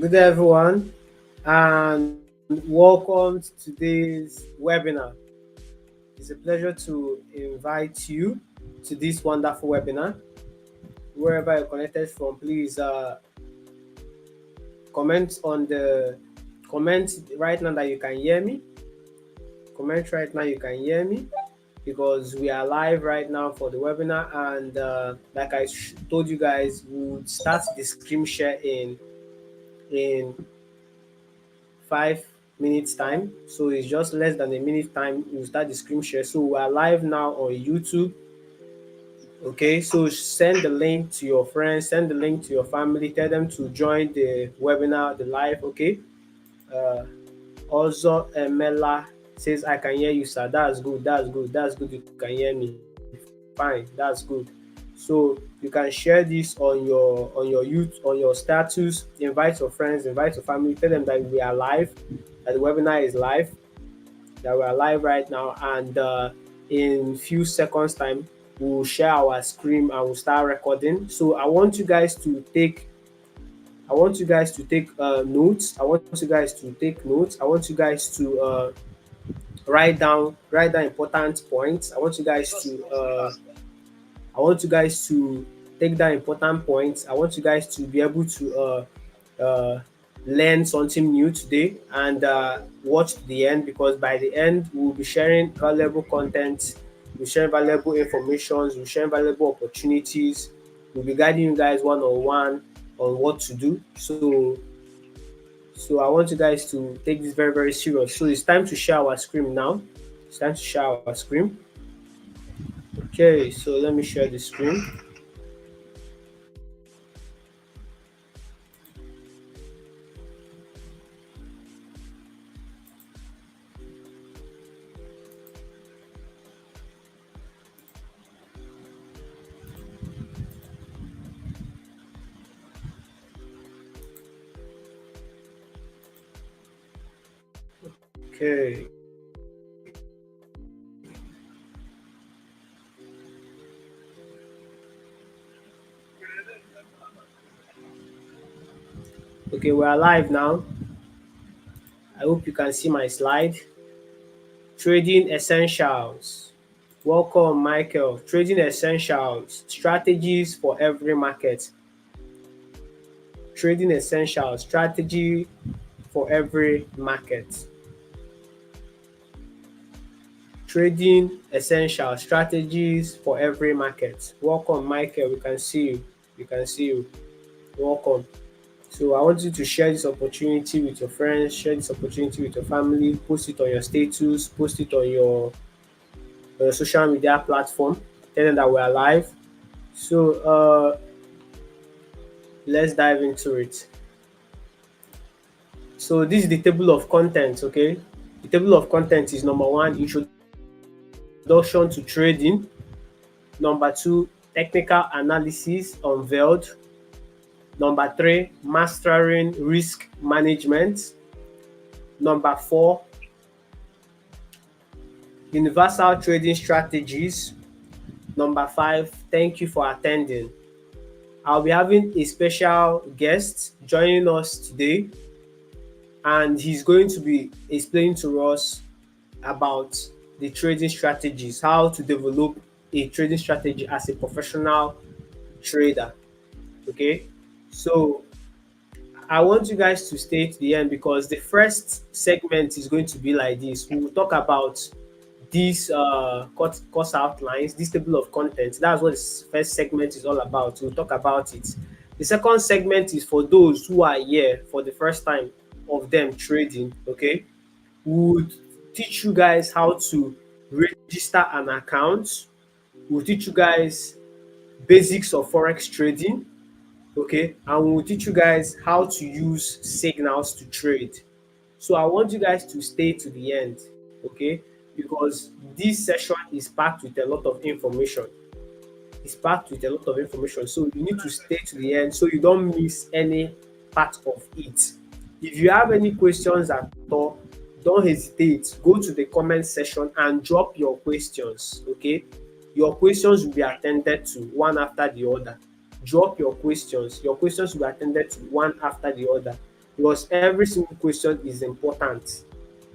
Good day, everyone, and welcome to today's webinar. It's a pleasure to invite you to this wonderful webinar. Wherever you're connected from, please comment right now that you can hear me. Comment right now you can hear me, because we are live right now for the webinar, and like I told you guys, we'll start the screen share in 5 minutes time. So it's just less than a minute time we'll start the screen share. So we are live now on YouTube. Okay, so send the link to your friends, send the link to your family, tell them to join the webinar, the live. Okay, also Mela says I can hear you, sir. That's good, you can hear me. Fine, that's good. So you can share this on your status, invite your friends, invite your family, tell them that we are live, that the webinar is live, that we are live right now, and in few seconds time we'll share our screen and we'll start recording. So I want you guys to take notes. I want you guys to take notes. I want you guys to write down important points. I want you guys to take down important points. I want you guys to be able to learn something new today and watch to the end, because by the end we'll be sharing valuable content, we'll share valuable information, we'll share valuable opportunities, we'll be guiding you guys one on one on what to do. So I want you guys to take this very, very serious. So it's time to share our screen now. It's time to share our screen. Okay, so let me share the screen. Okay. Okay, we're live now. I hope you can see my slide. Trading essentials. Welcome, Michael. Trading essentials. Strategies for every market. Trading essentials. Strategy for every market. Trading essentials. Strategies for every market. Welcome, Michael. We can see you. We can see you. Welcome. So I want you to share this opportunity with your friends, share this opportunity with your family, post it on your status, post it on your social media platform, tell them that we're live. So let's dive into it. So this is the table of contents, okay? The table of contents is number one, introduction to trading. Number two, technical analysis unveiled. Number three, mastering risk management. Number four, universal trading strategies. Number five, thank you for attending. I'll be having a special guest joining us today, and he's going to be explaining to us about the trading strategies, how to develop a trading strategy as a professional trader. Okay, so I want you guys to stay to the end, because the first segment is going to be like this. We will talk about these course outlines, this table of contents. That's what this first segment is all about. We'll talk about it. The second segment is for those who are here for the first time of them trading. Okay, we'll teach you guys how to register an account. We'll teach you guys basics of forex trading. Okay, and we'll teach you guys how to use signals to trade. So I want you guys to stay to the end, okay, because this session is packed with a lot of information. It's packed with a lot of information, so you need to stay to the end so you don't miss any part of it. If you have any questions at all, don't hesitate, go to the comment section and drop your questions. Okay, your questions will be attended to one after the other. Drop your questions will be attended to one after the other, because every single question is important.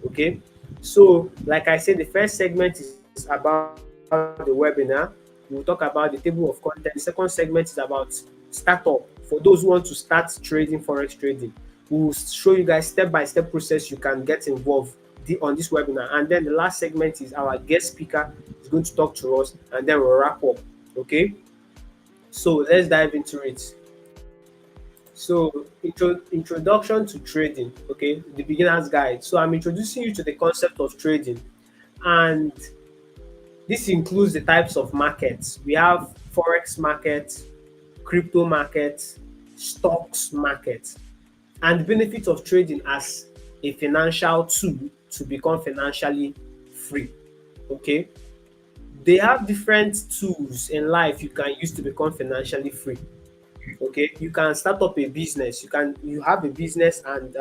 Okay, so like I said, the first segment is about the webinar. We'll talk about the table of content. The second segment is about startup, for those who want to start trading, forex trading. We'll show you guys step-by-step process you can get involved on this webinar. And then the last segment is our guest speaker is going to talk to us, and then we'll wrap up. Okay, so let's dive into it. So introduction to trading. Okay, the beginner's guide. So I'm introducing you to the concept of trading, and this includes the types of markets. We have forex market, crypto market, stocks market, and the benefits of trading as a financial tool to become financially free. Okay, they have different tools in life you can use to become financially free. Okay, you can start up a business. You have a business and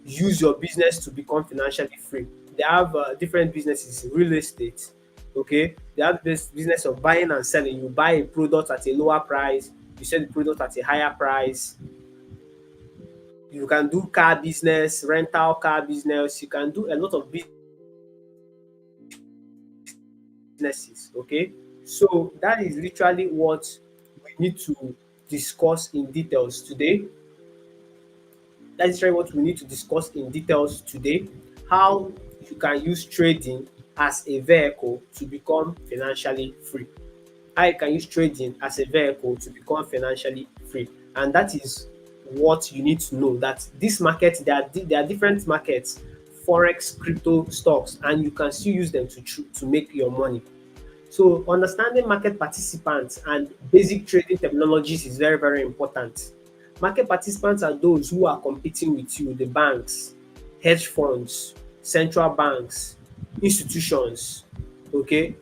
use your business to become financially free. They have different businesses, real estate. Okay, they have this business of buying and selling. You buy a product at a lower price, you sell the product at a higher price. You can do car business, rental car business. You can do a lot of businesses. Okay, so that is literally what we need to discuss in details today. That is what we need to discuss in details today. How you can use trading as a vehicle to become financially free. How you can use trading as a vehicle to become financially free. And that is what you need to know, that this market, there are different markets, forex, crypto, stocks, and you can still use them to make your money. So understanding market participants and basic trading technologies is very, very important. Market participants are those who are competing with you, the banks, hedge funds, central banks, institutions, okay,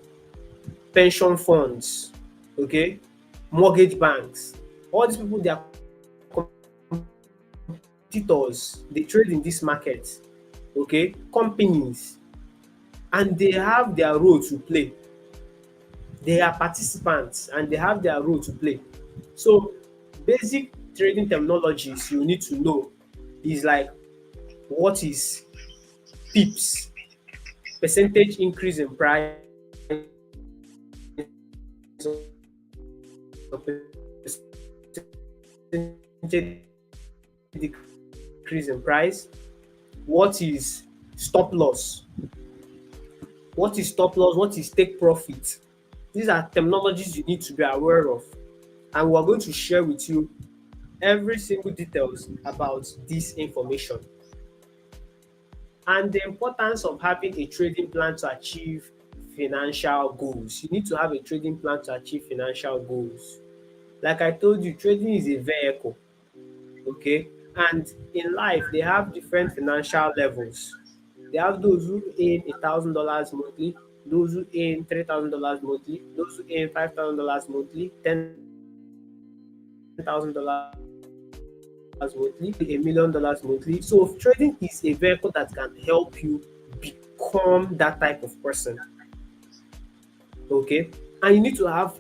pension funds, okay, mortgage banks. All these people, they are competitors. They trade in this market, okay, companies, and they have their role to play. They are participants and they have their role to play. So basic trading terminologies you need to know is like, what is pips, percentage increase in price, or percentage decrease in price. What is stop loss? What is stop loss? What is take profit? These are terminologies you need to be aware of, and we're going to share with you every single details about this information and the importance of having a trading plan to achieve financial goals. You need to have a trading plan to achieve financial goals. Like I told you, trading is a vehicle, okay? And in life, they have different financial levels. They have those who earn $1,000 monthly, those who earn $3,000 monthly, those who earn $5,000 monthly, $10,000 monthly, $1,000,000 monthly. So trading is a vehicle that can help you become that type of person. Okay. And you need to have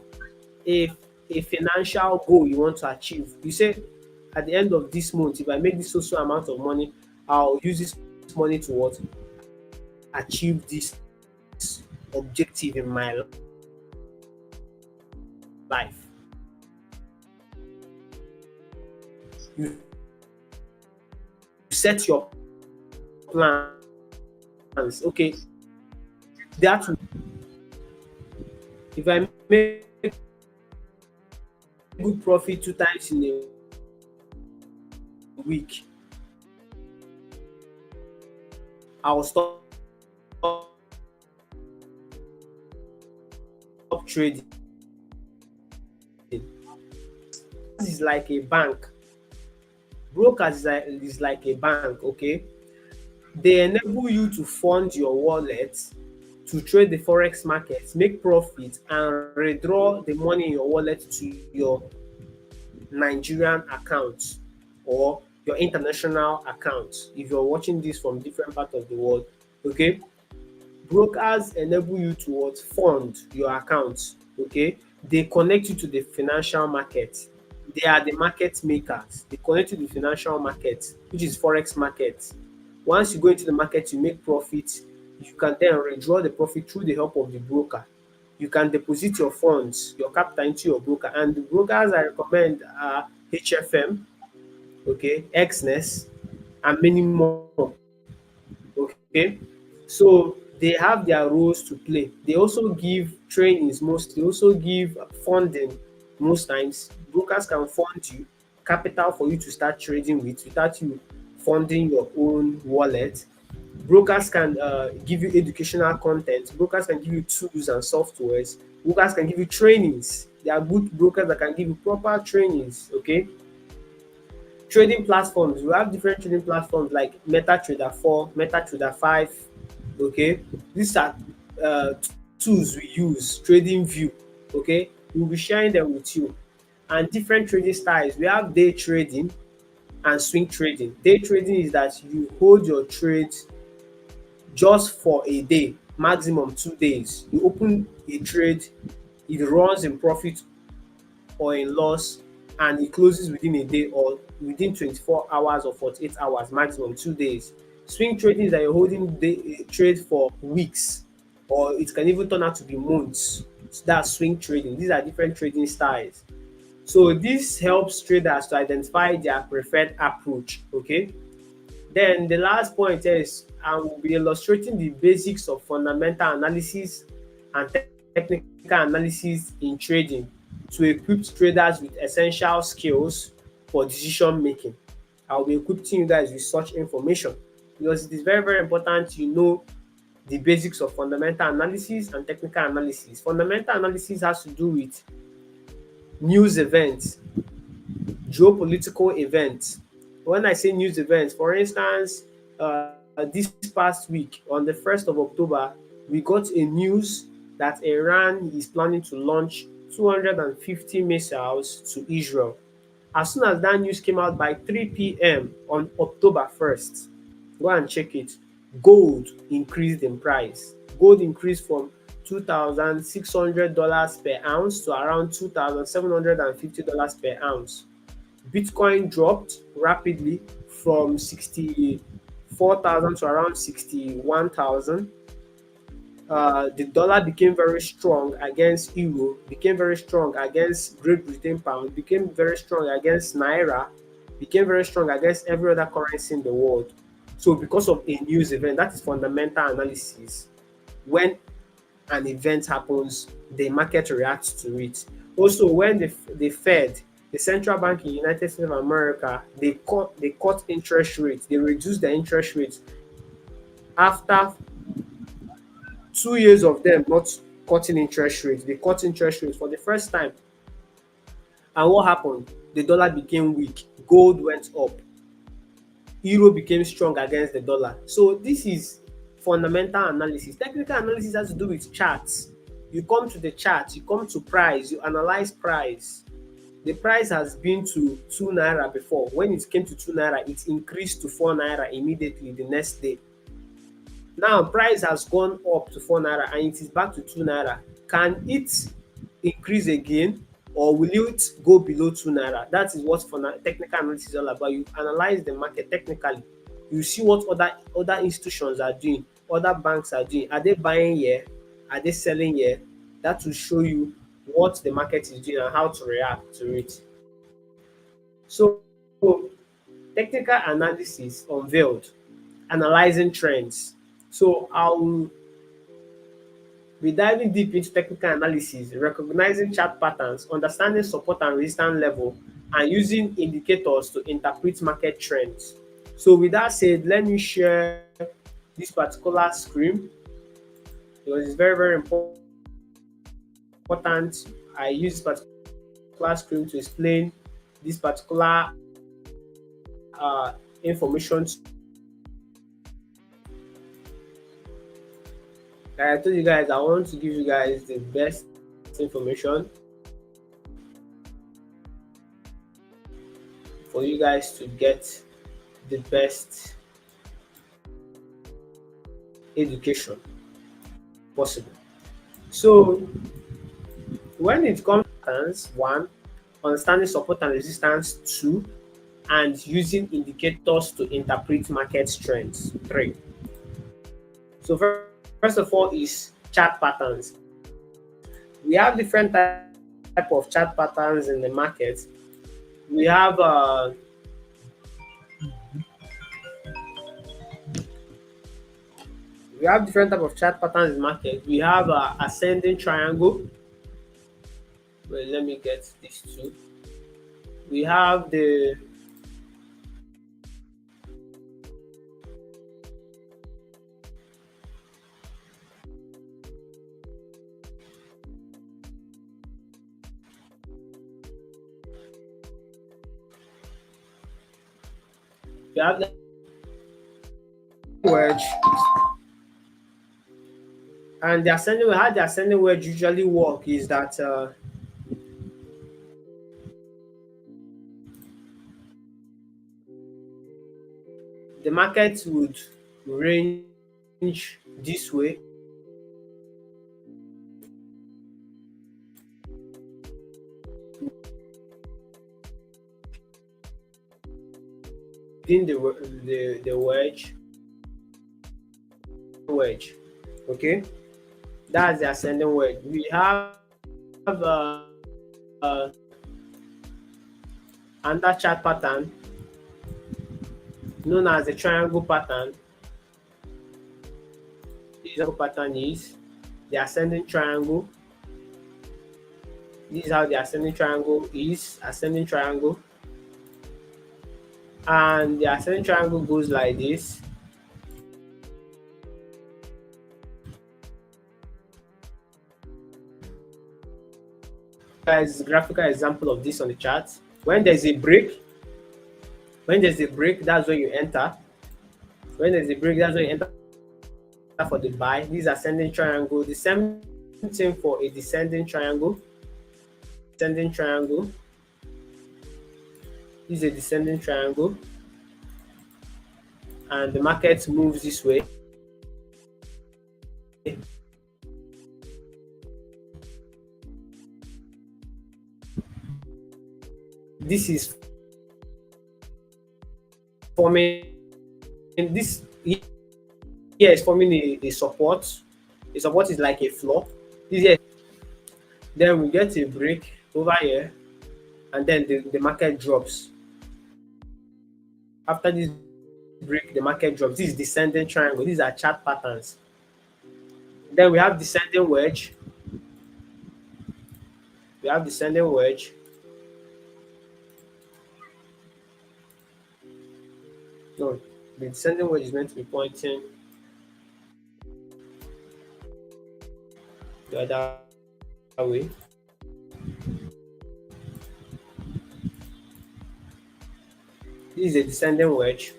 a, a financial goal you want to achieve. You say, at the end of this month, if I make this social amount of money, I'll use this money to what? Achieve this objective in my life. You set your plans. Okay, that if I make good profit 2 times in a week, I'll stop trading. This is like a bank. Brokers is like a bank, okay? They enable you to fund your wallet to trade the forex market, make profit, and withdraw the money in your wallet to your Nigerian account or your international account if you're watching this from different parts of the world. Okay, brokers enable you to what? Fund your account. Okay, they connect you to the financial market. They are the market makers. They connect you to the financial market, which is forex market. Once you go into the market, you make profit. You can then withdraw the profit through the help of the broker. You can deposit your funds, your capital into your broker. And the brokers I recommend are HFM, okay, Xness, and many more. Okay, so they have their roles to play. They also give trainings most. They also give funding most times. Brokers can fund you capital for you to start trading with without you funding your own wallet. Brokers can give you educational content. Brokers can give you tools and softwares. Brokers can give you trainings. There are good brokers that can give you proper trainings. Okay, trading platforms. We have different trading platforms like MetaTrader 4, MetaTrader 5. Okay, these are uh, tools we use. Trading View. Okay, we'll be sharing them with you. And different trading styles. We have day trading and swing trading. Day trading is that you hold your trades just for a day, maximum 2 days. You open a trade, it runs in profit or in loss, and it closes within a day or within 24 hours or 48 hours, maximum 2 days. Swing trading is that you're holding a trade for weeks, or it can even turn out to be months. So that's swing trading. These are different trading styles. So this helps traders to identify their preferred approach. Okay, Then the last point is I will be illustrating the basics of fundamental analysis and technical analysis in trading to equip traders with essential skills for decision making. I will be equipping you guys with such information because it is very, very important you know the basics of fundamental analysis and technical analysis. Fundamental analysis has to do with news events, geopolitical events. When I say news events, for instance, this past week on the 1st of October, we got a news that Iran is planning to launch 250 missiles to Israel. As soon as that news came out by 3 p.m. on October 1st, go and check it. Gold increased in price. Gold increased from $2,600 per ounce to around $2,750 per ounce. Bitcoin dropped rapidly from 64,000 to around 61,000. The dollar became very strong against euro, became very strong against Great Britain pound, became very strong against naira, became very strong against every other currency in the world. So because of a news event, that is fundamental analysis. When an event happens, the market reacts to it. Also, when the Fed, the central bank in the United States of America, they cut interest rates, they reduced the interest rates after 2 years of them not cutting interest rates. They cut interest rates for the first time. And what happened? The dollar became weak, gold went up, euro became strong against the dollar. So this is fundamental analysis. Technical analysis has to do with charts. You come to the chart, you come to price, you analyze price. The price has been to 2 naira before. When it came to 2 naira, it increased to 4 naira immediately the next day. Now price has gone up to 4 naira and it is back to 2 naira. Can it increase again or will it go below 2 naira? That is what technical analysis is all about. You analyze the market technically. You see what other institutions are doing, other banks are doing. Are they buying here? Are they selling here? That will show you what the market is doing and how to react to it. So technical analysis unveiled, analyzing trends. So I'll be diving deep into technical analysis, recognizing chart patterns, understanding support and resistance level, and using indicators to interpret market trends. So with that said, let me share this particular screen because it's very, very important. I use this particular screen to explain this particular information. I told you guys I want to give you guys the best information for you guys to get the best education possible. So when it comes to patterns, 1, understanding support and resistance, 2, and using indicators to interpret market trends, 3. So first of all is chart patterns. We have different type of chart patterns in the market. We have different type of chart patterns in the market. We have ascending triangle. Wait, let me get these two. We have the wedge, and the ascending how the ascending wedge usually work is that the market would range this way. Within the wedge, okay, that's the ascending wedge. We have another chart pattern known as the triangle pattern. The triangle pattern is the ascending triangle. This is how the ascending triangle is. Ascending triangle. And the ascending triangle goes like this. Guys, graphical example of this on the chart. When there's a break, that's when you enter. When there's a break, that's when you enter for the buy. This is ascending triangle. The same thing for a descending triangle. Descending triangle. This is a descending triangle. And the market moves this way. This is forming this here is forming a support. The support is like a floor. This here. Then we get a break over here, and then the market drops. After this break, the market drops. This is descending triangle. These are chart patterns. Then we have descending wedge. We have descending wedge. No, the descending wedge is meant to be pointing the other way. This is a descending wedge.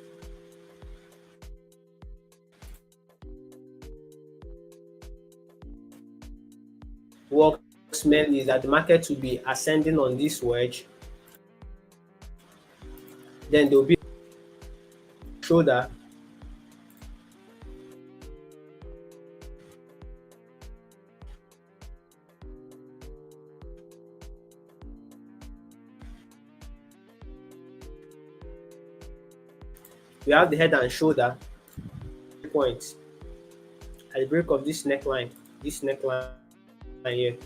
Works mainly is that the market will be ascending on this wedge. Then there will be shoulder. We have the head and shoulder points at the break of this neckline here.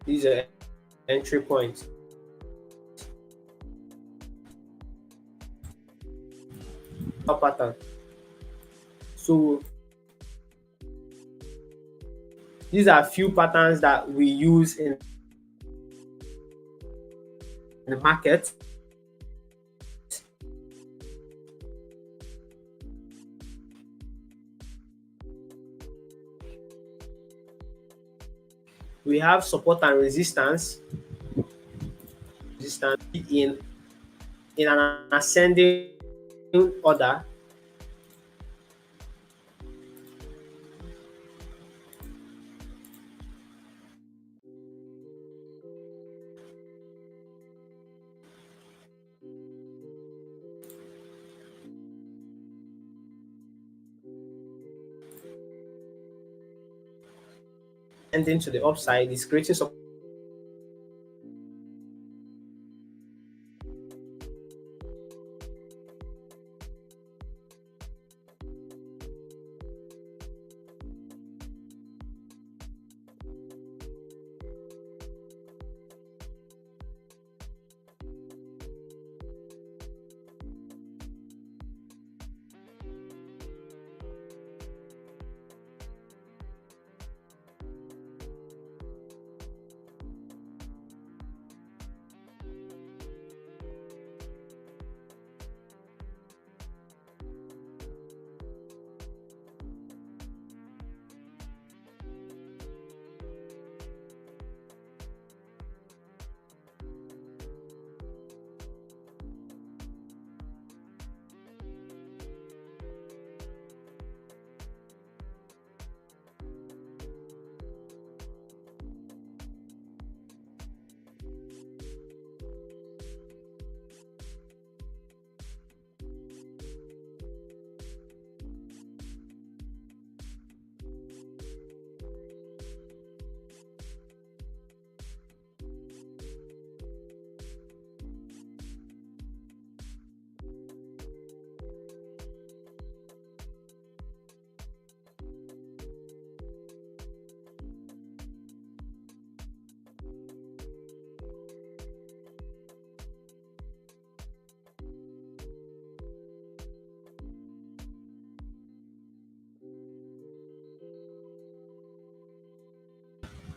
These are entry points. Pattern. So these are a few patterns that we use in the market. We have support and resistance. Resistance in an ascending order. Ending to the upside is creating support.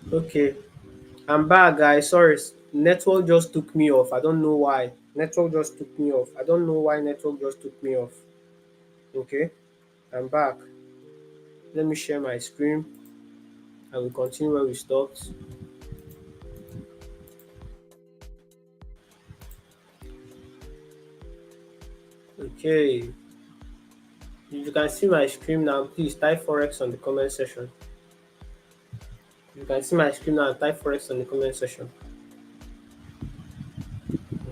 Okay, I'm back, guys. Sorry, network just took me off. I don't know why. Network just took me off. I don't know why network just took me off. Okay, I'm back. Let me share my screen and we continue where we stopped. Okay, if you can see my screen now, please type Forex on the comment section. You can see my screen now, type Forex on the comment section.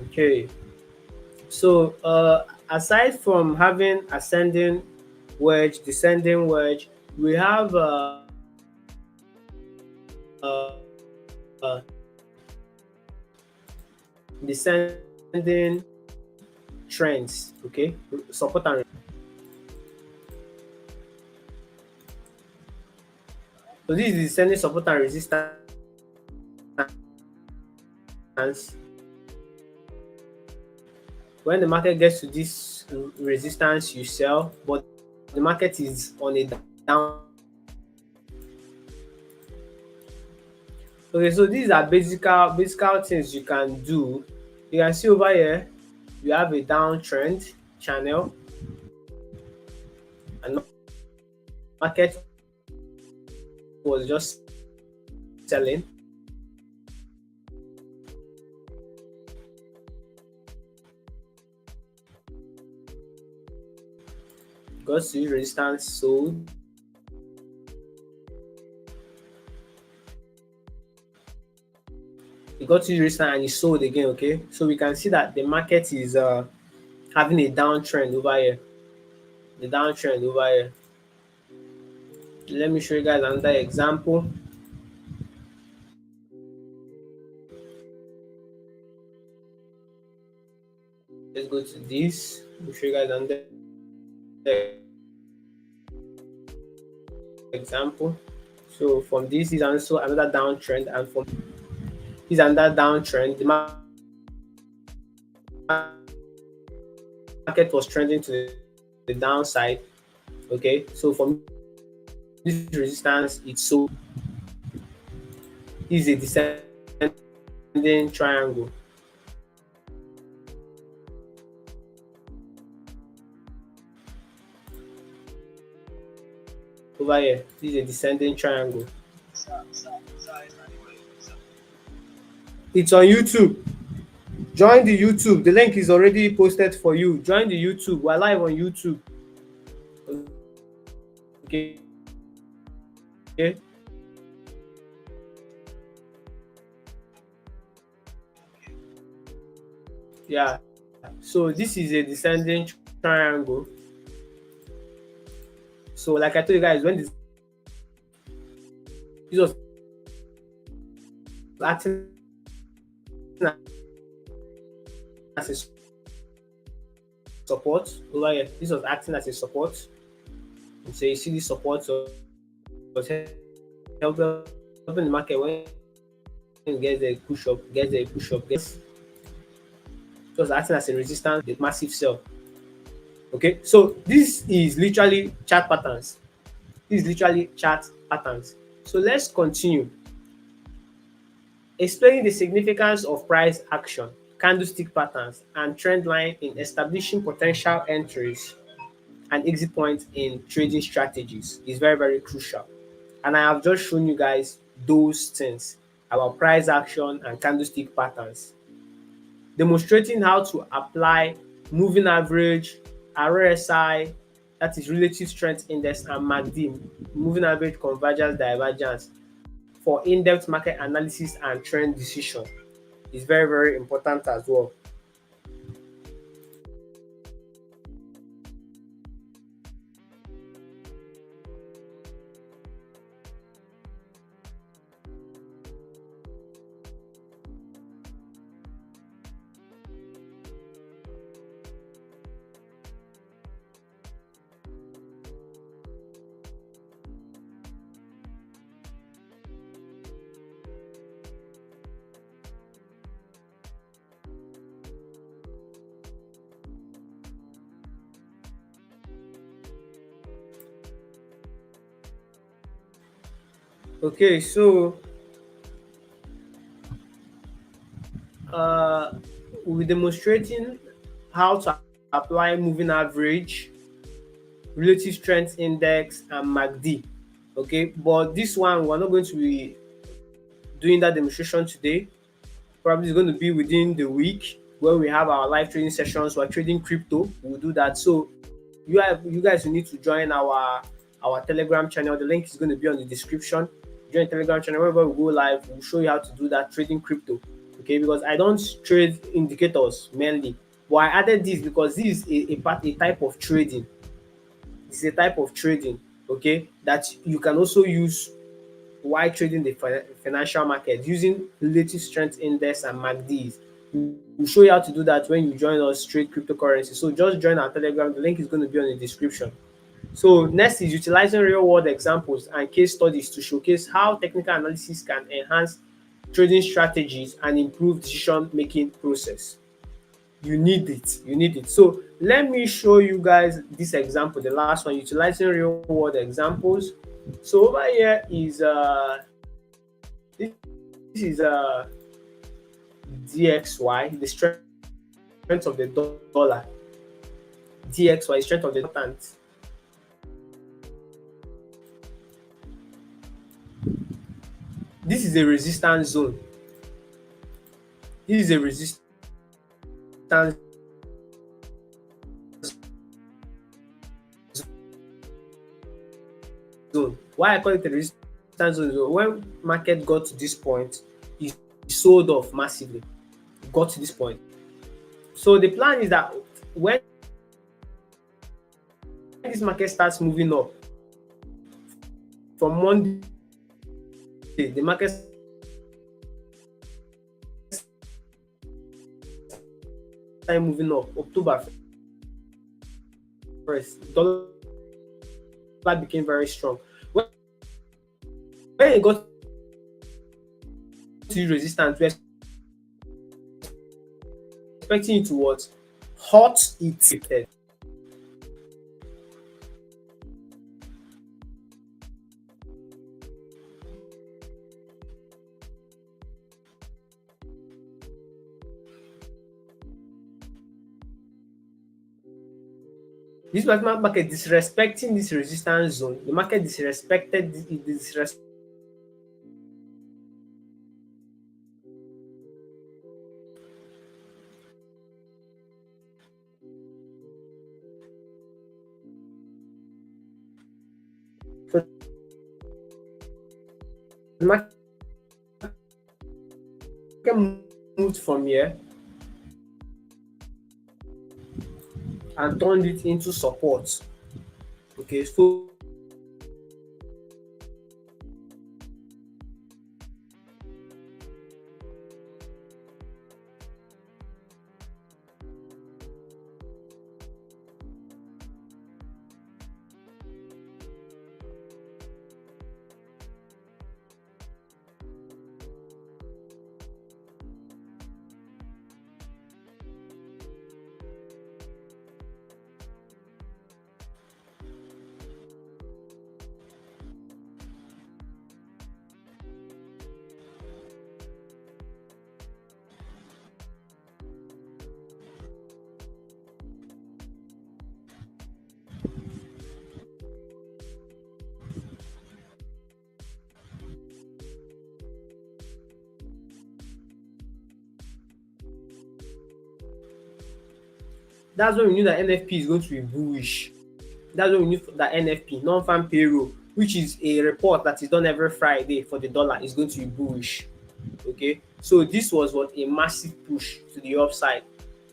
Okay, so aside from having ascending wedge, descending wedge, we have uh, descending trends. Okay, support and so this is descending support and resistance. When the market gets to this resistance, you sell, but the market is on a down. Okay, so these are basic things you can do. You can see over here, we have a downtrend channel, and market was just selling. Got to resistance, sold. It got to resistance and it sold again. Okay, so we can see that the market is having a downtrend over here. The downtrend over here. Let me show you guys another example. Let's go to this. Let me show you guys another example. So from this is also another downtrend, and from this another downtrend, the market was trending to the downside. Okay, so from this resistance, it's so is a descending triangle over here. This is a descending triangle. It's on YouTube. Join the YouTube. The link is already posted for you. Join the YouTube. We're live on YouTube. Okay. Okay. Yeah. So this is a descending triangle. So like I told you guys, when this was acting as a support over here, this was acting as a support. So you see the support was helping the market when it gets a push up, it was acting as a resistance, the massive sell. Okay, so this is literally chart patterns. This is literally chart patterns. So let's continue. Explaining the significance of price action, candlestick patterns, and trend line in establishing potential entries and exit points in trading strategies is very, very crucial. And I have just shown you guys those things about price action and candlestick patterns, demonstrating how to apply moving average, RSI, that is relative strength index, and MACD, moving average convergence divergence, for in-depth market analysis and trend decision. Is very, very important as well. Okay, so we'll be demonstrating how to apply moving average, relative strength index, and MACD. Okay, but this one we're not going to be doing that demonstration today. Probably it's going to be within the week when we have our live trading sessions. We're trading crypto. We'll do that. So you guys will need to join our Telegram channel. The link is going to be on the description. Join Telegram channel. Whenever we go live, we'll show you how to do that trading crypto. Okay, because I don't trade indicators mainly, but I added this because this is a type of trading. It's a type of trading, okay, that you can also use while trading the financial market using relative strength index and MACDs. We'll show you how to do that when you join us trade cryptocurrency. So just join our Telegram. The link is going to be on the description. So next is utilizing real world examples and case studies to showcase how technical analysis can enhance trading strategies and improve decision making process. You need it. So let me show you guys this example, the last one, utilizing real world examples. So over here is this is DXY, the strength of the dollar. DXY, strength of the dollar. This is a resistance zone. This is a resistance zone. Why I call it a resistance zone? When market got to this point, it sold off massively. It got to this point. So the plan is that when this market starts moving up from Monday, the market started moving up. October 1st, dollar became very strong. When it got to resistance, we're expecting it to what? Hot it. This market disrespecting this resistance zone. The market disrespected this. So the market moved from here and turned it into support. Okay, so that's when we knew that NFP is going to be bullish. That's when we knew that NFP, non-farm payroll, which is a report that is done every Friday for the dollar, is going to be bullish. Okay, so this was what a massive push to the upside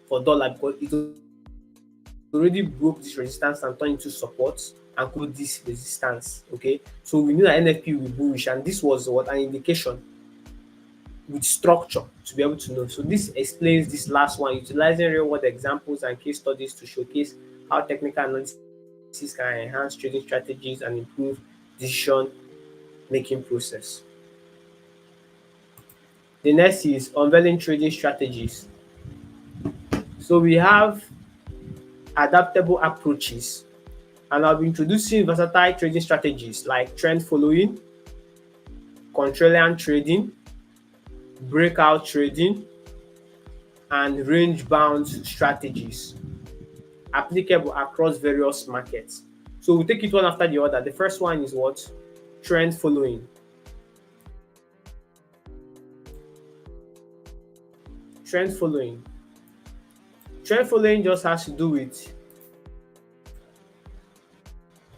for dollar because it already broke this resistance and turned into support and closed this resistance. Okay, so we knew that NFP will be bullish, and this was what an indication with structure to be able to know. So this explains this last one, utilizing real world examples and case studies to showcase how technical analysis can enhance trading strategies and improve decision making process. The next is unveiling trading strategies. So we have adaptable approaches, and I'll be introducing versatile trading strategies like trend following, contrarian trading, breakout trading, and range bound strategies applicable across various markets. So we'll take it one after the other. The first one is what? Trend following. Trend following. Trend following just has to do with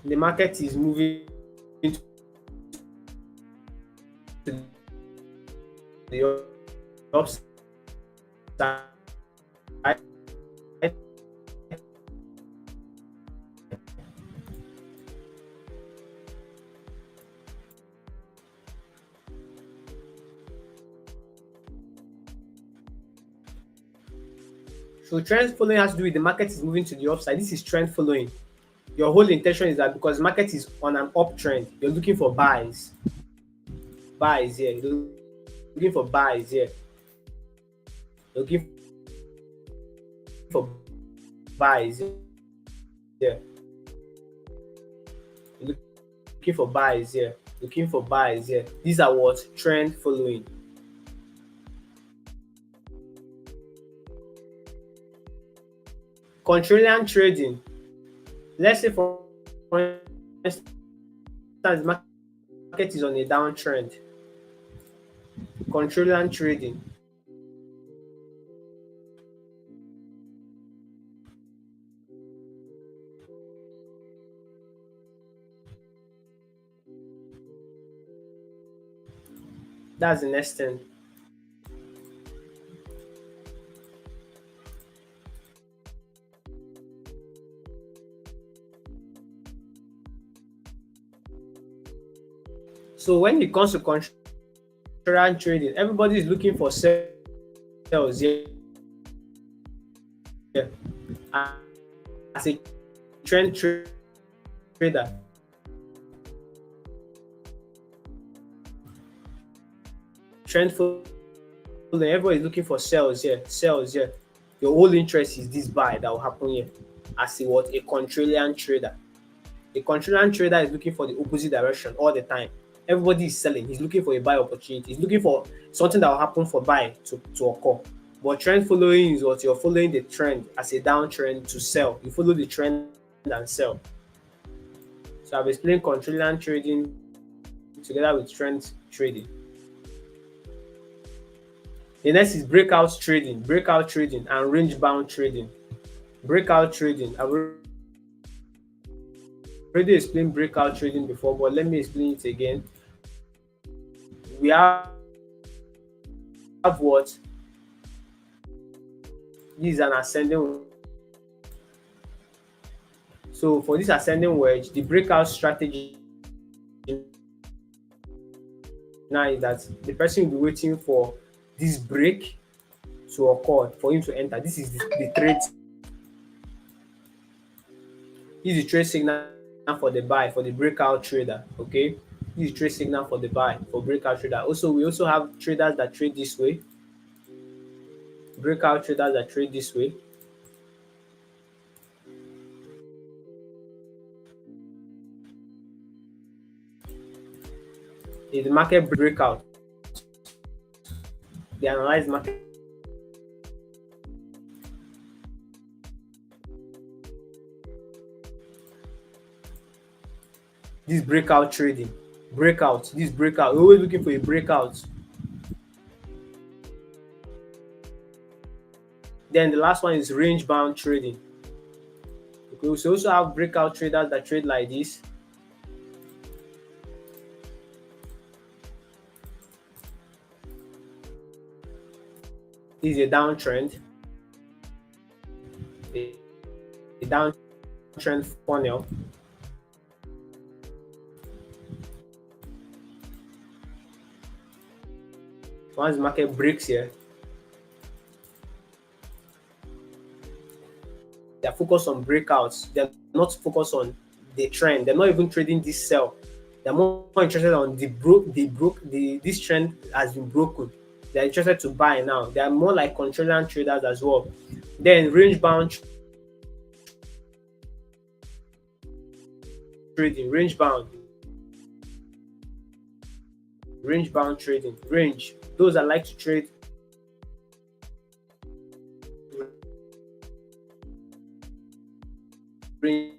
the market is moving to the upside. So trend following has to do with the market is moving to the upside. This is trend following. Your whole intention is that because market is on an uptrend, you're looking for buys. Buys here. You're looking for buys here. You're looking for buys here. You're looking for buys here. Looking for buys here. These are what? Trend following. Contrarian trading. Let's say for instance, the market is on a downtrend. Contrarian trading. That's the next thing. So when it comes to contrarian trading, everybody is looking for sales here. As a trend trader, trend following, everybody is looking for sales here. Sales here. Your whole interest is this buy that will happen here. As a what? A contrarian trader. A contrarian trader is looking for the opposite direction all the time. Everybody is selling. He's looking for a buy opportunity. He's looking for something that will happen for buy to occur. But trend following is what? You're following the trend as a downtrend to sell. You follow the trend and sell. So I've explained contrarian trading together with trend trading. The next is breakout trading and range bound trading. Breakout trading. I've already explained breakout trading before, but let me explain it again. We have what? This is an ascending. So for this ascending wedge, the breakout strategy now is that the person will be waiting for this break to occur for him to enter. This is the trade. This is the trade signal for the buy for the breakout trader. Okay, this is trade signal for the buy for breakout trader. Also, we also have traders that trade this way. Breakout traders that trade this way. Is the market breakout? They analyze market. This breakout trading. Breakout. This breakout. We're always looking for a breakout. Then the last one is range bound trading. Okay, we also have breakout traders that trade like this. This is a downtrend. A downtrend funnel. Once the market breaks here, they're focused on breakouts. They're not focused on the trend. They're not even trading this sell. They're more interested on this trend has been broken. They're interested to buy now. They are more like contrarian traders as well. Then range bound trading, range bound trading, range. Those that like to trade range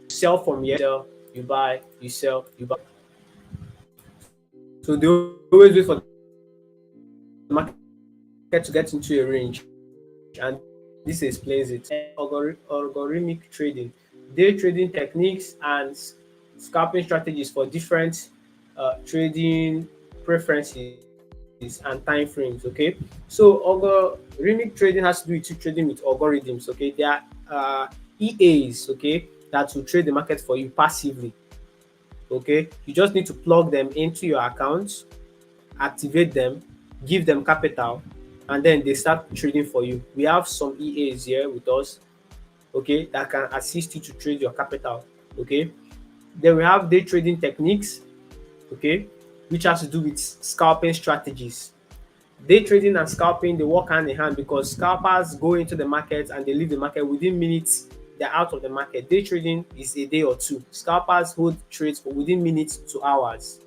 sell from here, sell, you buy, you sell, you buy. So they always wait for the market to get into a range, and this explains it. Algorithmic trading, day trading techniques and scalping strategies for different trading preferences and time frames. Okay, so algorithmic trading has to do with you trading with algorithms. Okay, they are EAs. Okay, that will trade the market for you passively. Okay, you just need to plug them into your account, activate them, give them capital, and then they start trading for you. We have some EAs here with us, okay, that can assist you to trade your capital. Okay, then we have day trading techniques, okay, which has to do with scalping strategies. Day trading and scalping, they work hand in hand because scalpers go into the market and they leave the market within minutes. They're out of the market. Day trading is a day or two. Scalpers hold trades for within minutes to hours.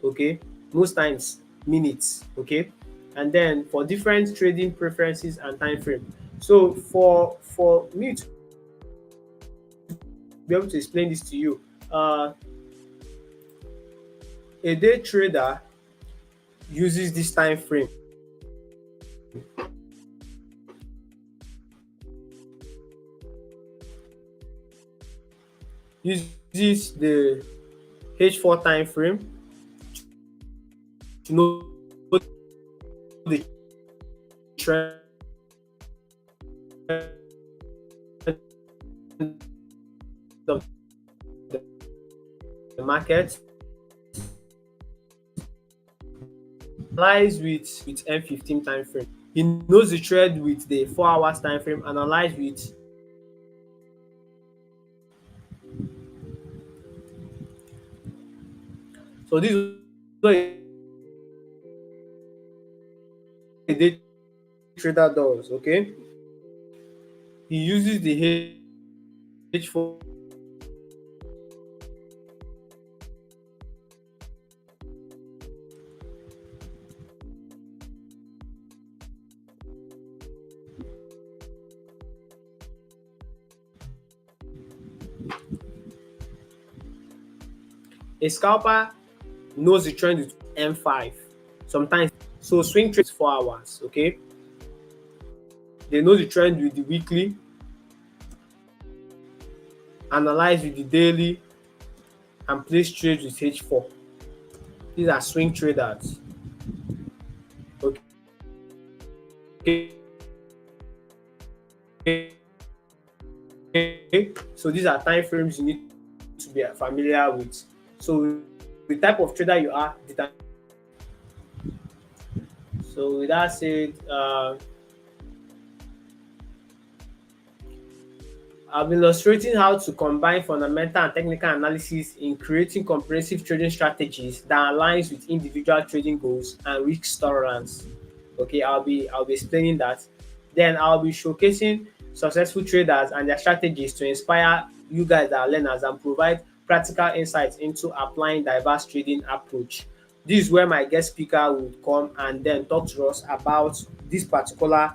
Okay, most times minutes. Okay, and then for different trading preferences and time frame. So for me to be able to explain this to you, a day trader uses this time frame uses the H4 time frame to know the trend of the market, analyze with M15 time frame. He knows the trend with the 4 hours time frame, analyze with so this is what a day trader does. Okay, he uses the H4 a scalper knows the trend with M5 sometimes. So swing trades 4 hours. Okay, they know the trend with the weekly, analyze with the daily, and place trades with H4. These are swing traders. Okay. So these are time frames you need to be familiar with. So the type of trader you are determines. So with that said, I've been illustrating how to combine fundamental and technical analysis in creating comprehensive trading strategies that aligns with individual trading goals and risk tolerance. Okay, I'll be explaining that. Then I'll be showcasing successful traders and their strategies to inspire you guys that are learners and provide practical insights into applying diverse trading approach. This is where my guest speaker would come and then talk to us about this particular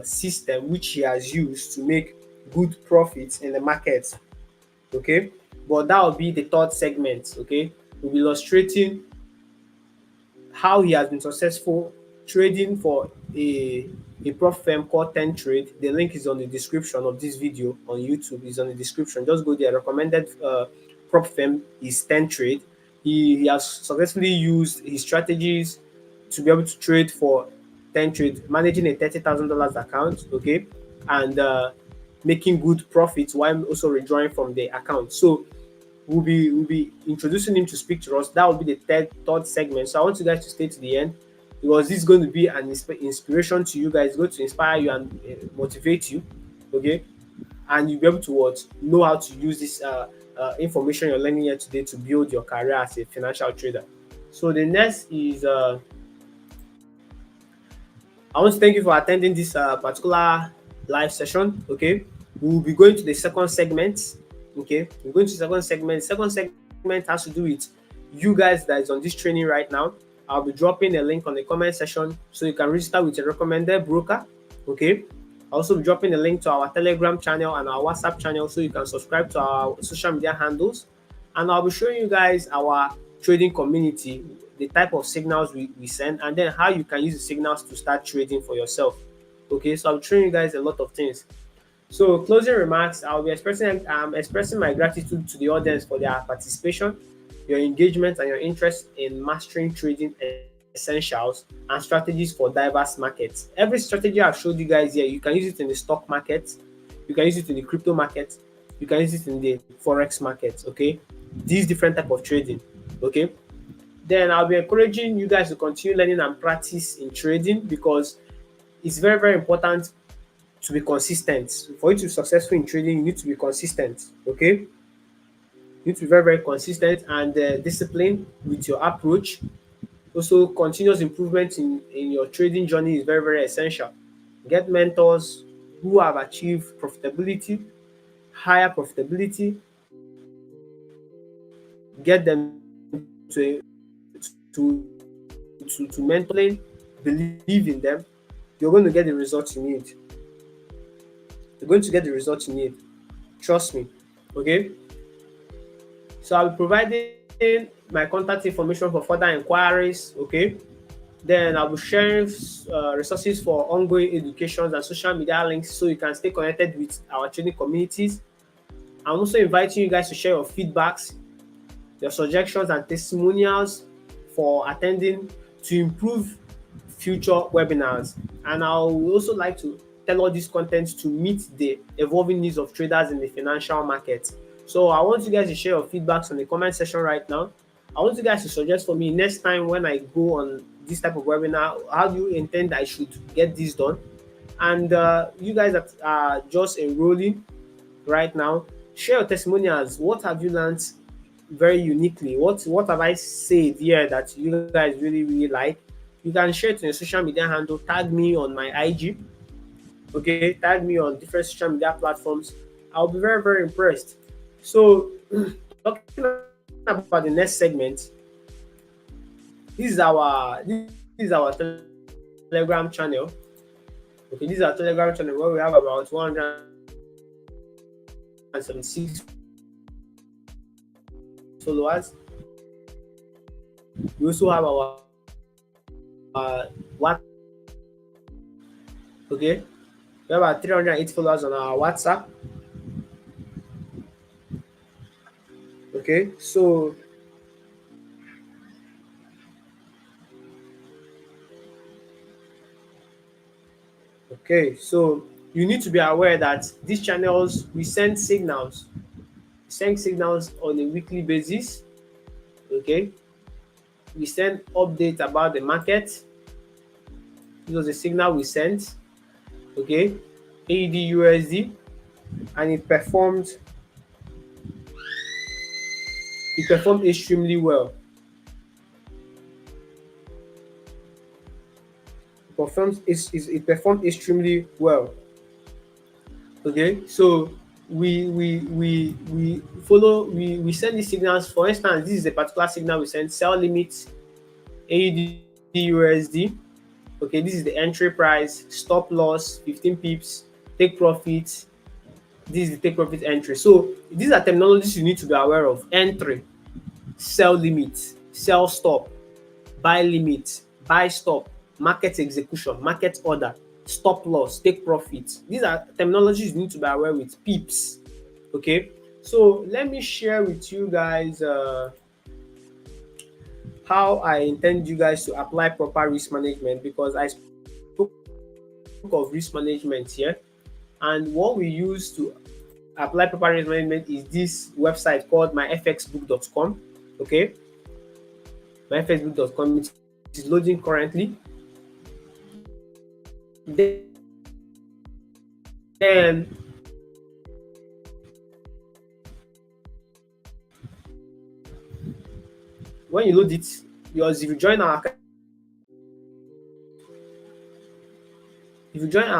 system which he has used to make good profits in the market. Okay, but that will be the third segment. Okay, we'll be illustrating how he has been successful trading for a prop firm called 10 Trade. The link is on the description of this video on YouTube. Is on the description. Just go there. Recommended prop firm is 10 Trade. He has successfully used his strategies to be able to trade for 10 Trade, managing a $30,000 account. Okay, and making good profits while also withdrawing from the account. So we'll be introducing him to speak to us. That will be the third segment. So I want you guys to stay to the end, because this is going to be an inspiration to you guys. It's going to inspire you and motivate you. Okay, and you'll be able to know how to use this information you're learning here today to build your career as a financial trader. So the next is I want to thank you for attending this particular live session. Okay, we will be going to the second segment. Okay, we're going to the second segment. Second segment has to do with you guys that is on this training right now, I'll be dropping a link on the comment section so you can register with a recommended broker. Okay. I'll also be dropping a link to our Telegram channel and our WhatsApp channel so you can subscribe to our social media handles. And I'll be showing you guys our trading community, the type of signals we send, and then how you can use the signals to start trading for yourself. Okay, so I'll train you guys a lot of things. So closing remarks, I'll be expressing my gratitude to the audience for their participation, your engagement, and your interest in mastering trading essentials and strategies for diverse markets. Every strategy I've showed you guys here, you can use it in the stock market, you can use it in the crypto market, you can use it in the forex market. Okay, these different type of trading. Okay, then I'll be encouraging you guys to continue learning and practice in trading because it's very, very important to be consistent. For you to be successful in trading, you need to be consistent. Okay, you need to be very, very consistent and disciplined with your approach. Also, continuous improvement in your trading journey is very, very essential. Get mentors who have achieved profitability, higher profitability. Get them to mentoring, believe in them. You're going to get the results you need. You're going to get the results you need. Trust me. Okay. So I'll be providing my contact information for further inquiries. Okay. Then I'll be sharing resources for ongoing education and social media links so you can stay connected with our training communities. I'm also inviting you guys to share your feedbacks, your suggestions and testimonials for attending to improve future webinars. And I would also like to tell all this content to meet the evolving needs of traders in the financial market. So I want you guys to share your feedbacks on the comment section right now. I want you guys to suggest for me next time when I go on this type of webinar, how do you intend I should get this done? And you guys that are just enrolling right now, share your testimonials. What have you learned very uniquely? What have I said here that you guys really, really like? You can share it on your social media handle. Tag me on my IG. Okay, tag me on different social media platforms. I'll be very, very impressed. So, talking about the next segment, this is our Telegram channel. Okay, this is our Telegram channel where we have about 176 followers. We also have our WhatsApp. Okay, we have about 308 followers on our WhatsApp. Okay, so you need to be aware that these channels, we send signals on a weekly basis. Okay, we send updates about the market. This was a signal we sent. Okay, AUD USD, and it performed extremely well. It performed extremely well. Okay, so we send these signals. For instance, this is a particular signal we send: sell limit AUD USD. Okay, this is the entry price, stop loss 15 pips, take profit. This is the take profit entry. So these are terminologies you need to be aware of: entry, sell limit, sell stop, buy limit, buy stop, market execution, market order, stop loss, take profit. These are terminologies you need to be aware with, pips. Okay, so let me share with you guys how I intend you guys to apply proper risk management, because I spoke of risk management here, and what we use to apply proper risk management is this website called myfxbook.com. Okay, myfxbook.com, it is loading currently. Then when you load it, if you join our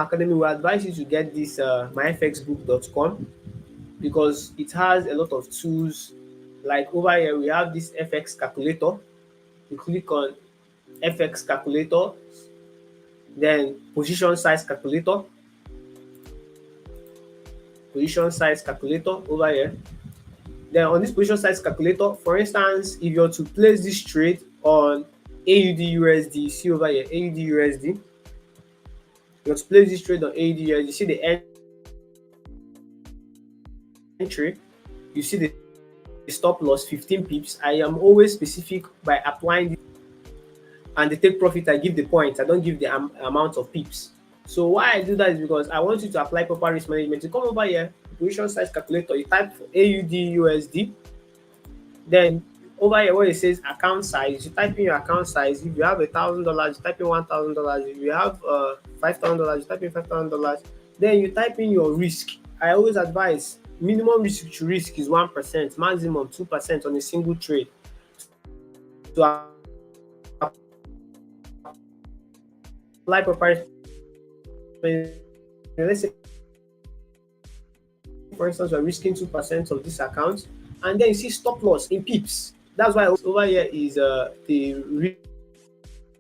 academy, we advise you to get this myfxbook.com, because it has a lot of tools Like over here, we have this FX calculator. You click on FX calculator, then position size calculator over here. Then on this position size calculator, for instance, if you're to place this trade on AUD USD, see over here, AUD USD, you're to place this trade on AUD USD, see the entry, you see the stop loss 15 pips. I am always specific by applying this, and the take profit, I give the points, I don't give the amount of pips. So why I do that is because I want you to apply proper risk management. You come over here, position size calculator, you type for AUD USD, then over here where it says account size, you type in your account size. If you have $1,000, you type in $1,000. If you have $5,000, you type in $5,000. Then you type in your risk. I always advise minimum risk to risk is 1%, maximum 2% on a single trade. To apply proper, let's say for instance we're risking 2% of this account, and then you see stop loss in pips. That's why over here is the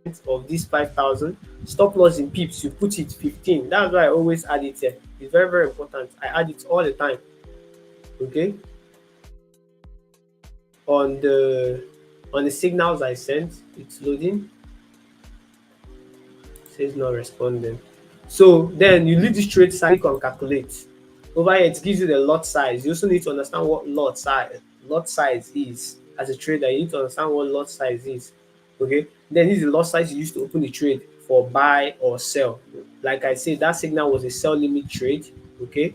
risk of this 5,000, stop loss in pips, you put it 15. That's why I always add it here. It's very, very important. I add it all the time. Okay, on the signals I sent, it's loading. It says not responding. So then you leave this trade side, click on calculate. Over here it gives you the lot size. You also need to understand what lot size is. As a trader, you need to understand what lot size is. Okay, then this is the lot size you use to open the trade for buy or sell. Like I said, that signal was a sell limit trade. Okay,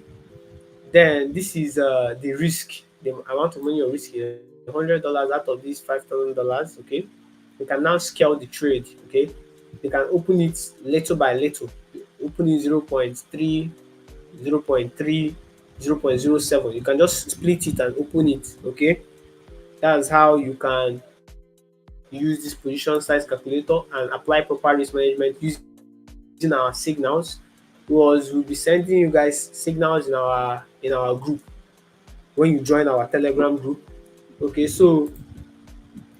then this is the risk, the amount of money you're risking, $100 out of these $5,000. Okay, you can now scale the trade. Okay, you can open it little by little. Open it 0.3, 0.3, 0.07. You can just split it and open it. Okay, that's how you can use this position size calculator and apply proper risk management using our signals. Because we'll be sending you guys signals in our group when you join our Telegram group. Okay, so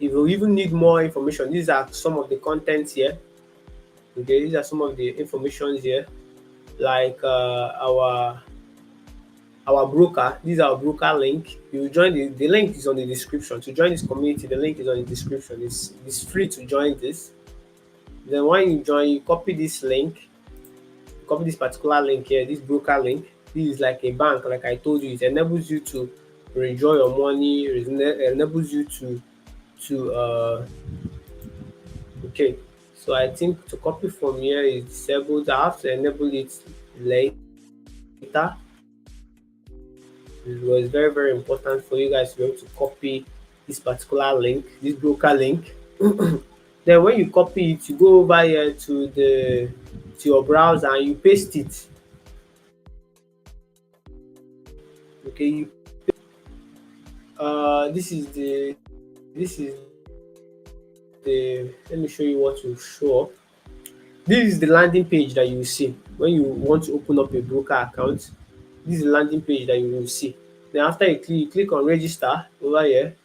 if you even need more information, these are some of the contents here. Okay, these are some of the informations here, like our broker. This is our broker link. You join the link is on the description. To join this community, the link is on the description. It's free to join this. Then when you join, you copy this link, copy this particular link here, this broker link. This is like a bank, like I told you. It enables you to withdraw your money. It enables you to okay. So I think to copy from here is disabled. I have to enable it later. It was very, very important for you guys to be able to copy this particular link, this broker link. Then when you copy it, you go over here to your browser and you paste it. Okay, this is the let me show you what will show up. This is the landing page that you will see when you want to open up a broker account. This is the landing page that you will see. Then after you click on register over here.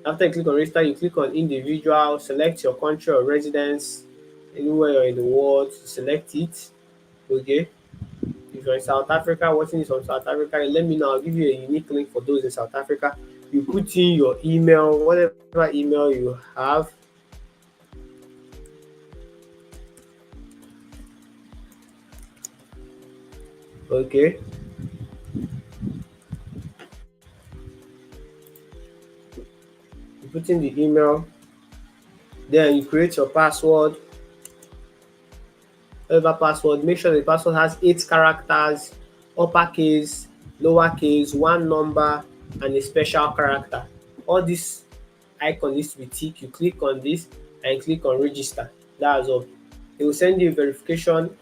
After you click on register, you click on individual, select your country or residence, anywhere you're in the world, select it. Okay, if you're in South Africa, watching this from South Africa, let me know. I'll give you a unique link for those in South Africa. You put in your email, whatever email you have. Okay, you put in the email, then you create your password. Whatever password, make sure the password has 8 characters, uppercase, lowercase, 1 number, and a special character. All this icon needs to be ticked. You click on this and click on register. That's all. It will send you a verification.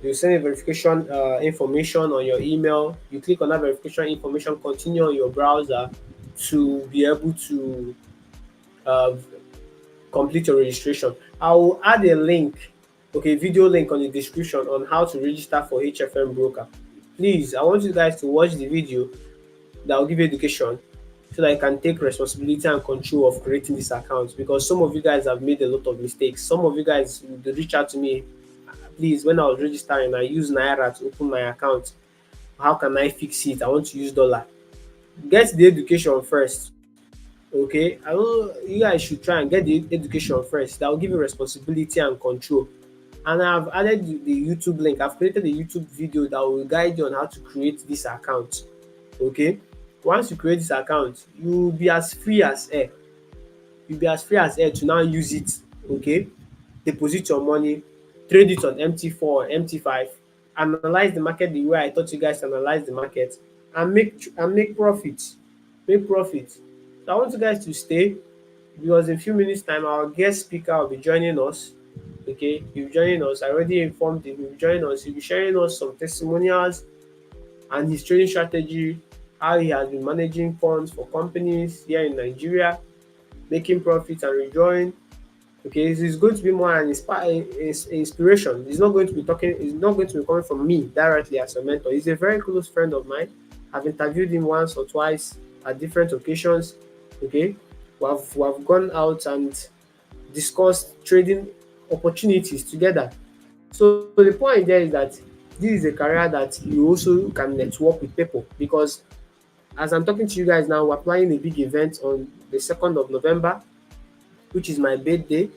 You send a verification information on your email. You click on that verification information, continue on your browser to be able to complete your registration. I will add a link, okay, video link on the description on how to register for HFM Broker. Please, I want you guys to watch the video that will give you education. so that you can take responsibility and control of creating this account, because some of you guys have made a lot of mistakes. Some of you guys would reach out to me, please, when I was registering, I used Naira to open my account. How can I fix it? I want to use dollar. Get the education first. Okay, I know you guys should try and get the education first. That will give you responsibility and control. And I've added the YouTube link. I've created a YouTube video that will guide you on how to create this account. Okay, once you create this account, you'll be as free as air. You'll be as free as air to now use it. Okay, deposit your money, trade it on MT4 or MT5, analyze the market the way I taught you guys to analyze the market, and make profit. Make profit. So I want you guys to stay, because in a few minutes time our guest speaker will be joining us. Okay, he'll be joining us. I already informed him. He'll be joining us. He'll be sharing us some testimonials and his trading strategy, how he has been managing funds for companies here in Nigeria, making profits and enjoying. Okay, it's going to be more an inspiration. He's not going to be talking. He's not going to be coming from me directly as a mentor. He's a very close friend of mine. I've interviewed him once or twice at different occasions. Okay, we have gone out and discussed trading opportunities together. So the point there is that this is a career that you also can network with people, because as I'm talking to you guys now, we're planning a big event on the 2nd of November, which is my birthday.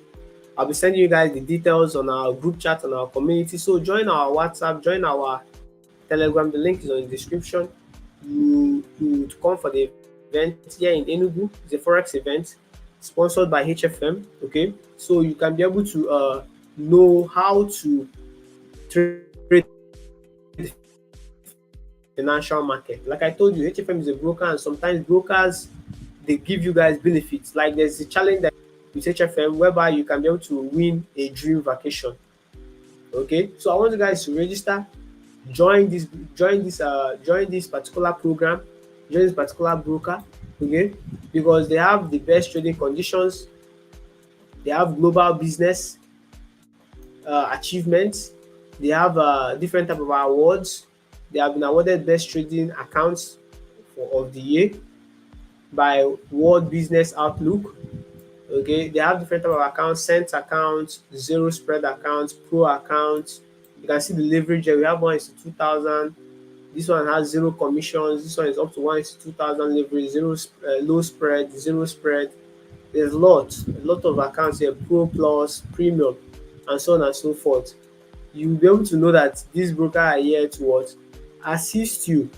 I'll be sending you guys the details on our group chat on our community. So join our WhatsApp, join our Telegram. The link is on the description. You would come for the event here in Enugu. It's a forex event sponsored by HFM. Okay, so you can be able to know how to trade the financial market. Like I told you, HFM is a broker, and sometimes brokers, they give you guys benefits. Like there's a challenge that with HFM whereby you can be able to win a dream vacation. Okay, so I want you guys to register, join this particular program, join this particular broker. Okay, because they have the best trading conditions, they have global business achievements, they have different type of awards. They have been awarded best trading accounts of the year by World Business Outlook. Okay, they have different type of accounts: cent accounts, zero spread accounts, pro accounts. You can see the leverage here. We have 1:2000. This one has zero commissions. This one is up to 1:2000 leverage, zero low spread, zero spread. There's a lot of accounts here: pro, plus, premium, and so on and so forth. You'll be able to know that these brokers are here to what? Assist you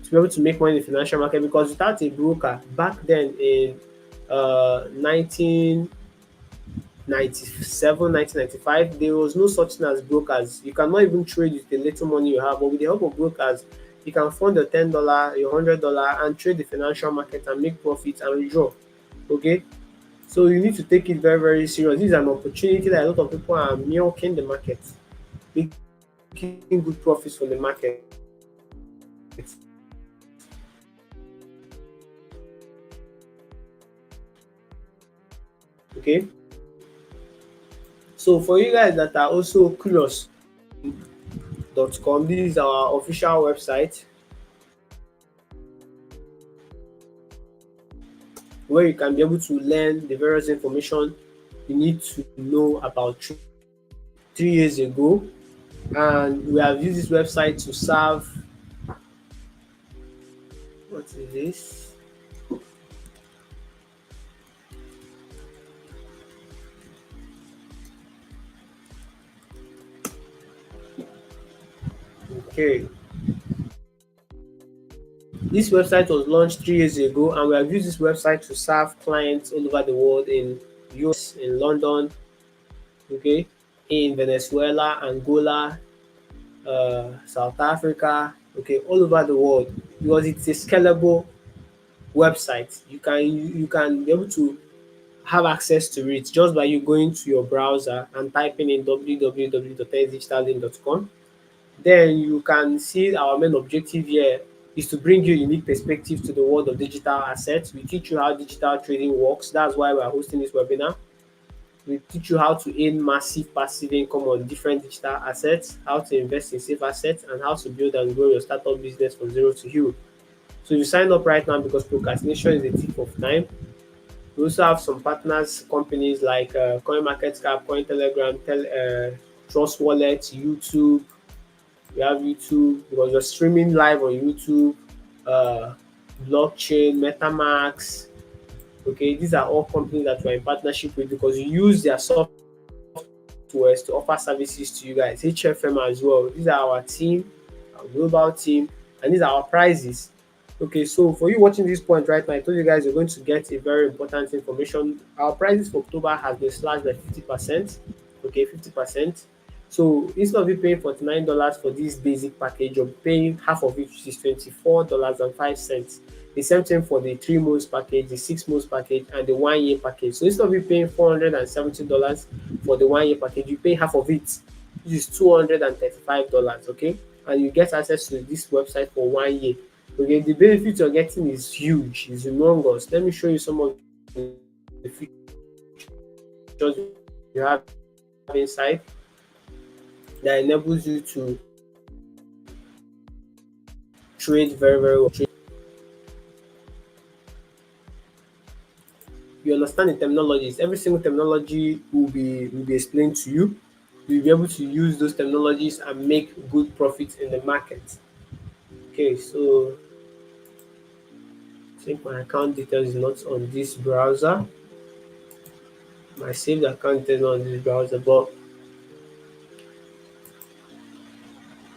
to be able to make money in the financial market, because without a broker back then in 1997, 1995, there was no such thing as brokers. You cannot even trade with the little money you have, but with the help of brokers, you can fund your $10, your $100, and trade the financial market and make profits and withdraw. Okay, so you need to take it very, very serious. This is an opportunity that a lot of people are milking the market, making good profits from the market. Okay, so for you guys that are also curious.com, this is our official website where you can be able to learn the various information you need to know about 3 years ago. And we have used this website to serve, what is this? Okay, this website was launched 3 years ago, and we have used this website to serve clients all over the world, in US, in London, okay, in Venezuela, Angola, South Africa, okay, all over the world, because it's a scalable website. You can be able to have access to it just by you going to your browser and typing in www.xdigitallink.com. Then you can see our main objective here is to bring you unique perspective to the world of digital assets. We teach you how digital trading works. That's why we are hosting this webinar. We teach you how to earn massive passive income on different digital assets, how to invest in safe assets, and how to build and grow your startup business from zero to hero. So you sign up right now because procrastination is a thief of time. We also have some partners companies like CoinMarketCap, Cointelegram, Trust Wallet, YouTube. We have YouTube because you're streaming live on YouTube, uh, blockchain, MetaMask. Okay, these are all companies that we're in partnership with because you use their softwares to offer services to you guys. HFM as well. These are our team, our global team, and these are our prizes. Okay, so for you watching this point right now, I told you guys you're going to get a very important information. Our prices for October has been slashed by 50%. Okay, 50%. So instead of you paying $49 for this basic package, you're paying half of it, which is $24.05. The same thing for the 3 months package, the 6 months package, and the 1 year package. So instead of you paying $470 for the 1 year package, you pay half of it, which is $235. Okay, and you get access to this website for 1 year. Okay, the benefit you're getting is huge, it's humongous. Let me show you some of the features you have inside that enables you to trade very, very well. You understand the terminologies. Every single terminology will be explained to you. You'll be able to use those terminologies and make good profits in the market. Okay, so I think my account details is not on this browser. My saved account is not on this browser, but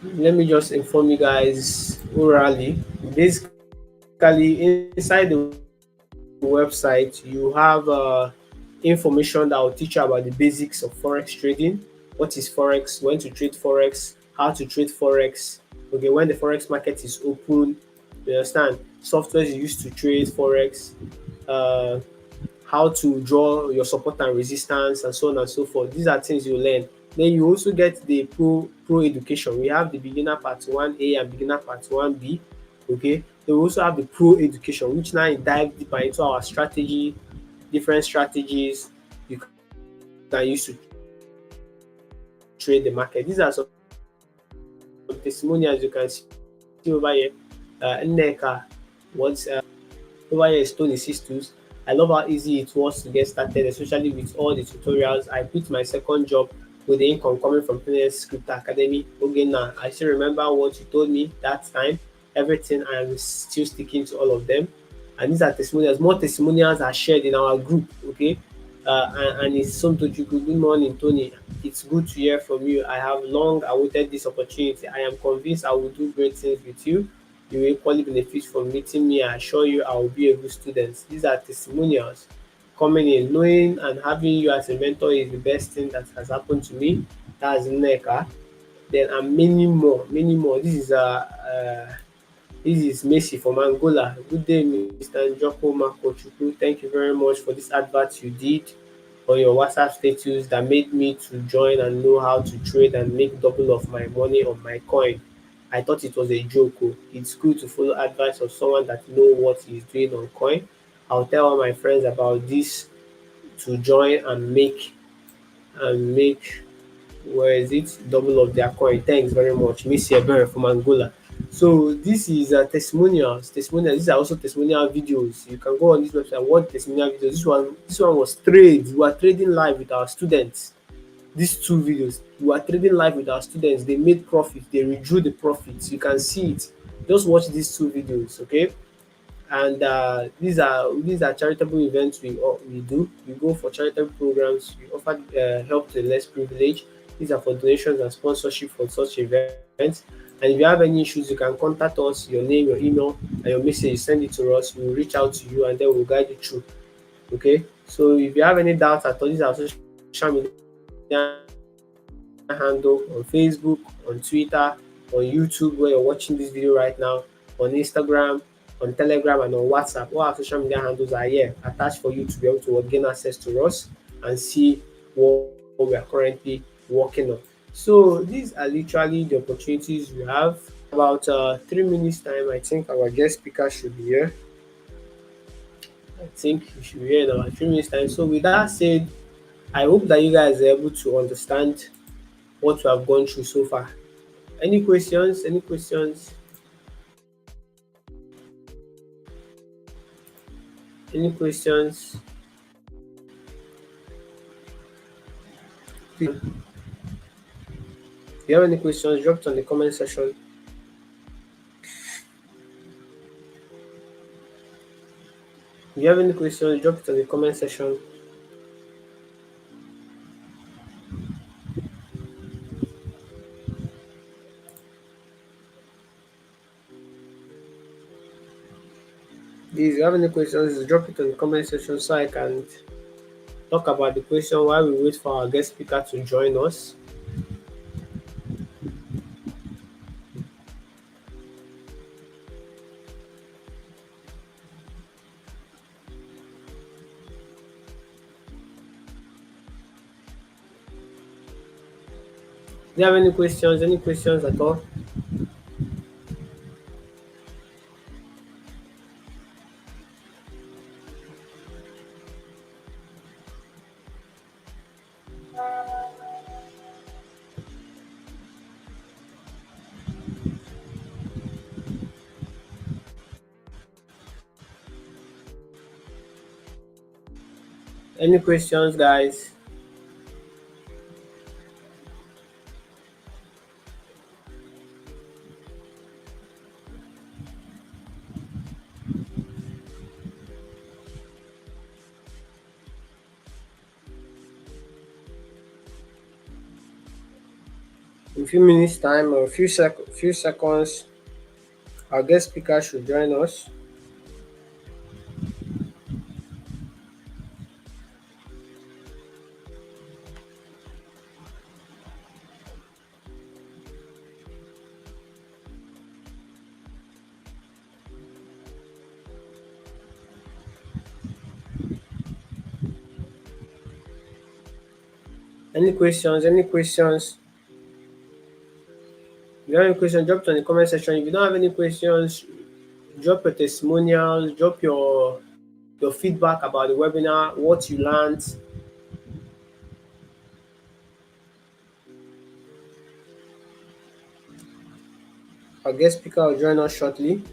let me just inform you guys orally. Basically, inside the website, you have information that will teach you about the basics of forex trading. What is forex? When to trade forex? How to trade forex? Okay, when the forex market is open, you understand? Software you use to trade forex. Uh, how to draw your support and resistance, and so on and so forth. These are things you learn. Then you also get the pro education. We have the beginner part 1A and beginner part 1B. Okay. Then we also have the pro education, which now dive deeper into our strategy, different strategies you can use to trade the market. These are some testimonials you can see over here. Nneka, what's over here is Tony Sisters. I love how easy it was to get started, especially with all the tutorials. I quit my second job with the income coming from Finance Crypto Academy. Okay, now I still remember what you told me that time. Everything, I am still sticking to all of them. And these are testimonials. More testimonials are shared in our group. Okay, and it's some to you. Good morning, Tony. It's good to hear from you. I have long awaited this opportunity. I am convinced I will do great things with you. You will equally benefit from meeting me. I assure you I will be a good student. These are testimonials coming in. Knowing and having you as a mentor is the best thing that has happened to me. That's Neka. Then and many more, many more. This is Messi from Angola. Good day, Mr. Njoko Makochukwu. Thank you very much for this advert you did on your WhatsApp status that made me to join and know how to trade and make double of my money on my coin. I thought it was a joke. Oh. It's good to follow advice of someone that know what he's doing on coin. I'll tell all my friends about this to join and make where is it double of their coin. Thanks very much, Miss Ebere from Angola. So this is testimonials. Testimonials. These are also testimonial videos. You can go on this website and watch testimonial videos. This one was trade. We are trading live with our students. These two videos, we are trading live with our students. They made profit. They withdrew the profits. You can see it. Just watch these two videos, okay? And these are charitable events we do. We go for charitable programs. We offer help to the less privileged. These are for donations and sponsorship for such events. And if you have any issues, you can contact us. Your name, your email, and your message. Send it to us. We'll reach out to you, and then we'll guide you through. Okay. So if you have any doubts at all, these are social media handle on Facebook, on Twitter, on YouTube where you're watching this video right now, on Instagram, on Telegram, and on WhatsApp. All our social media handles are here attached for you to be able to gain access to us and see what we are currently working on. So these are literally the opportunities we have. About 3 minutes time, I think our guest speaker should be here. I think we should be here in about 3 minutes time. So with that said, I hope that you guys are able to understand what we have gone through so far. Any questions? Any questions? Any questions? If you have any questions, drop it on the comment section. If you have any questions, drop it on the comment section. If you have any questions, drop it on the comment section so I can talk about the question while we wait for our guest speaker to join us. Do you have any questions? Any questions at all? Any questions, guys? In a few minutes time or a few seconds, our guest speaker should join us. Any questions? Any questions? If you have any questions, drop it on the comment section. If you don't have any questions, drop your testimonials, drop your feedback about the webinar, what you learned. Our guest speaker will join us shortly.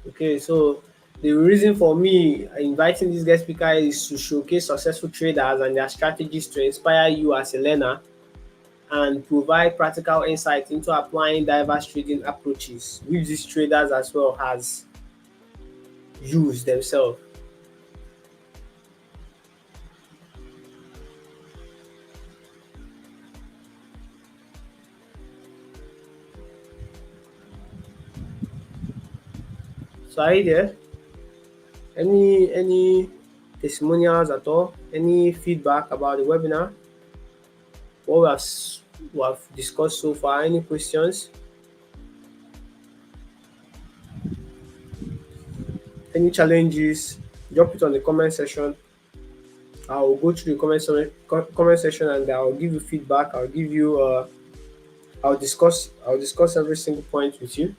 Okay, so the reason for me inviting this guest speaker is to showcase successful traders and their strategies to inspire you as a learner and provide practical insight into applying diverse trading approaches, which these traders as well has used themselves. So are you there? Any testimonials at all? Any feedback about the webinar? What we have discussed so far? Any questions? Any challenges? Drop it on the comment section. I will go through the comment section and I will give you feedback. I'll give you I'll discuss every single point with you.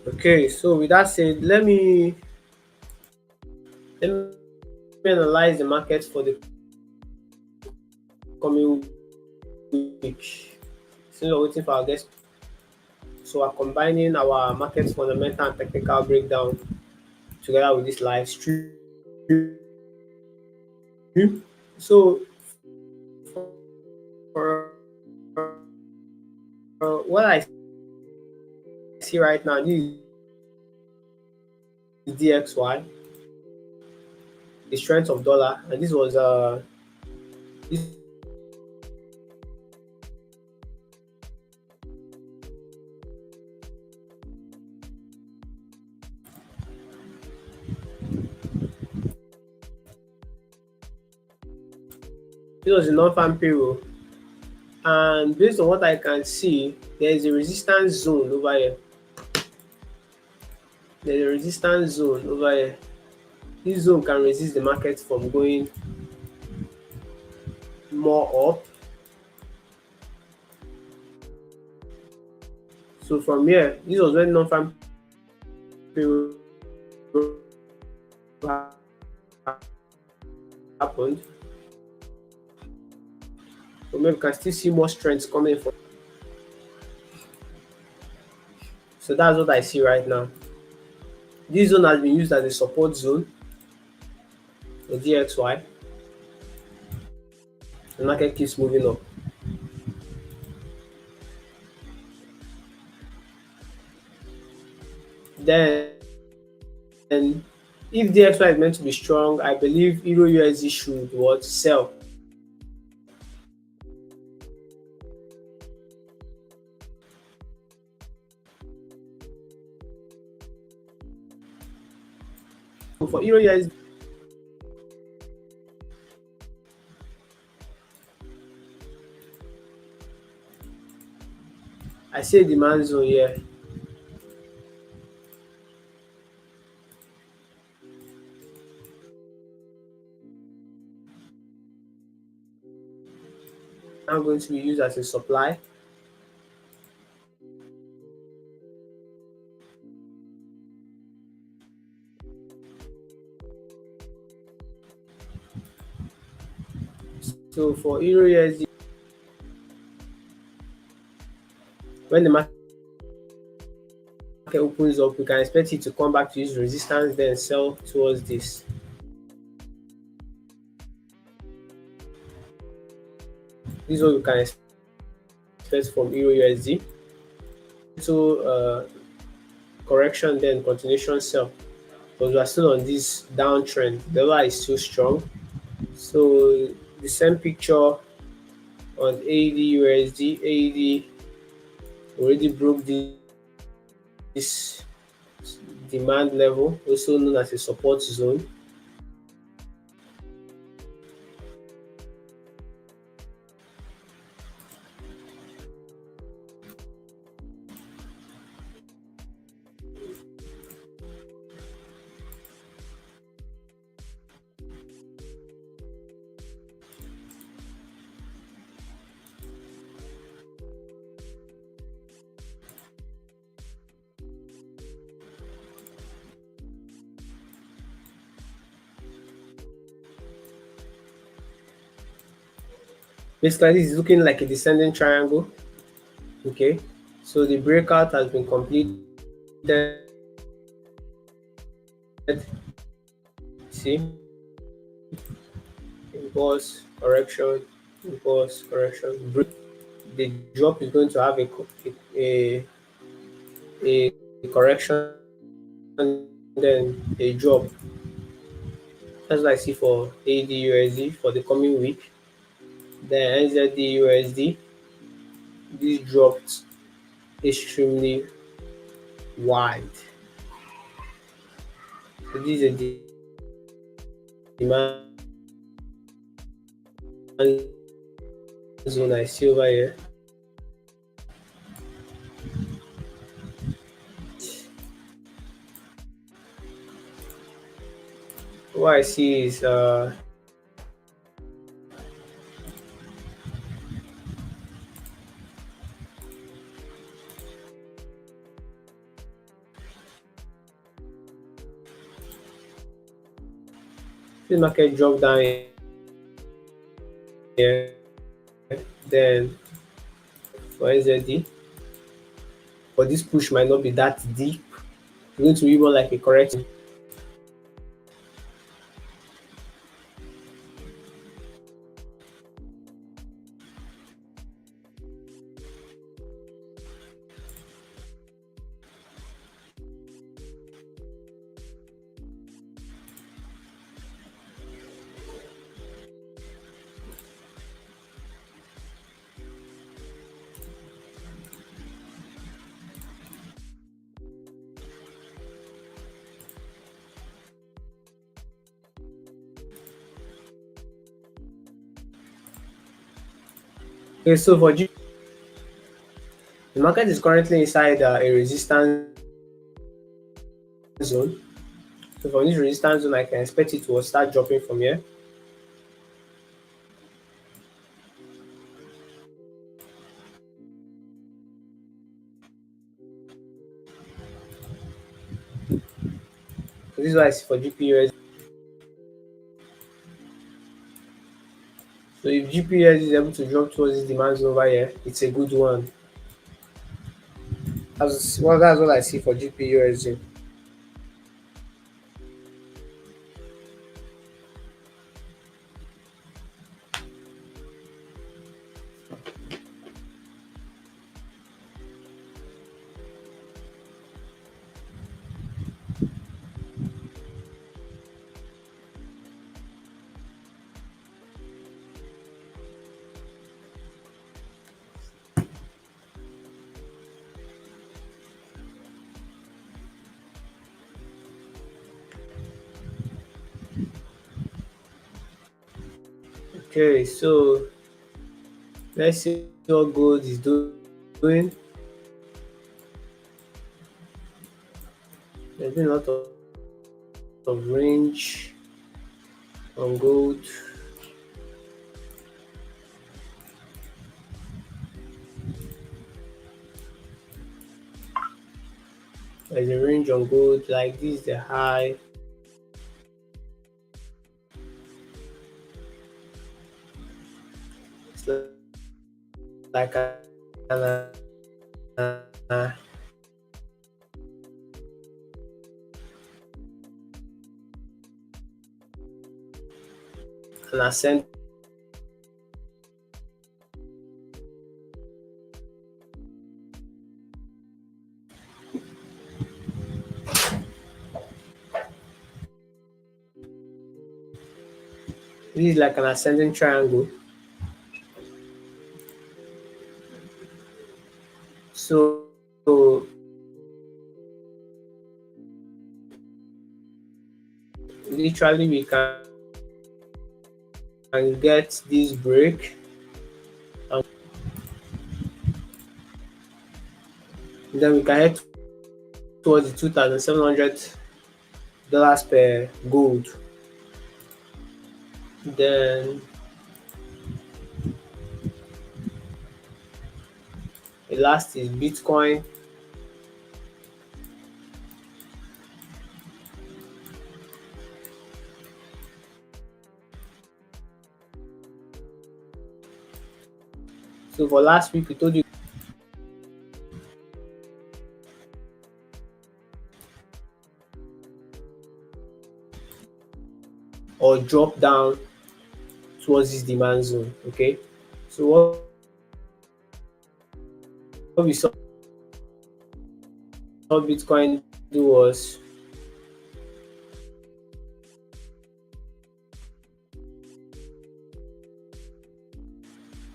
Okay, so with that said, let me analyze the market for the coming week. Since we're waiting for our guest, so we're combining our market fundamental and technical breakdown together with this live stream. So for what I see right now, this is DXY, the strength of dollar, and this was this was the non-farm payroll, and based on what I can see, there is a resistance zone over here. There's a resistance zone over here. This zone can resist the market from going more up. So from here, this was when non-farm happened, but maybe we can still see more strengths coming from. So that's what I see right now. This zone has been used as a support zone for DXY. The market keeps moving up. Then, if DXY is meant to be strong, I believe Euro USD should what sell. So for Euro USD, I see a demand zone here. Now going to be used as a supply. So for Euro USD, when the market opens up, we can expect it to come back to use resistance, then sell towards this. This is what we can expect from Euro USD. So correction, then continuation sell, because we are still on this downtrend. The dollar is still strong. So the same picture on AED USD. AED already broke this demand level, also known as a support zone. Basically, this is looking like a descending triangle. Okay, so the breakout has been completed. See, impulse correction, impulse correction. The drop is going to have a correction, then a drop. That's what I see for ADUSD for the coming week. Then NZD this dropped extremely wide. So this is a demand zone I see over here. What I see is the market drop down here, then for NZD, but this push might not be that deep. It's going to be more like a correction. Okay, so for G, the market is currently inside a resistance zone. So from this resistance zone, I can expect it to start dropping from here. this is what I see for GPUs. So if GPS is able to drop towards this demand zone over here, it's a good one. That's what I see for GPUSD. Okay, so let's see what gold is doing. There's been a lot of range on gold. There's a range on gold, like this is the high. It's like an ascent. This is like an ascending triangle. So literally we can get this break, and then we can head towards the $2,700 per gold. Then the last is Bitcoin. So for last week, we told you or drop down towards this demand zone. Okay, so what we saw Bitcoin do was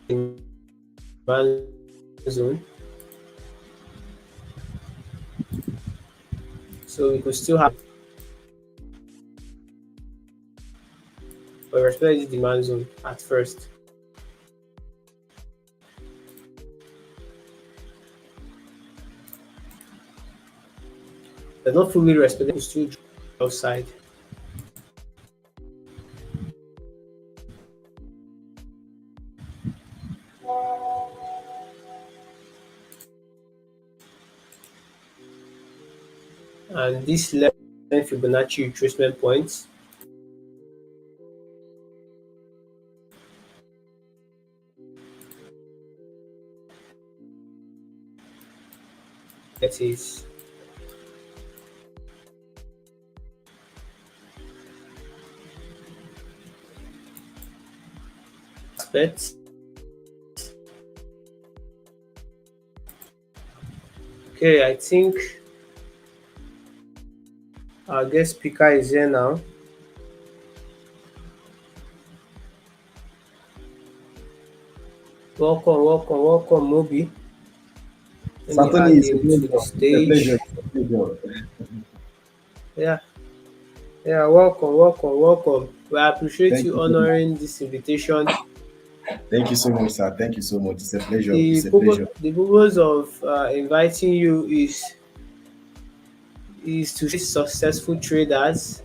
demand zone. So we could still have, but respect this demand zone at first. They're not fully respected, still outside. And this 11 Fibonacci retracement points that is aspects. Okay, I think our guest speaker is here now. Welcome, Moby. Certainly, it's to the stage. Yeah, welcome. We appreciate you honoring this invitation. Thank you so much, sir. Thank you so much. It's a pleasure. The purpose of inviting you is to see successful traders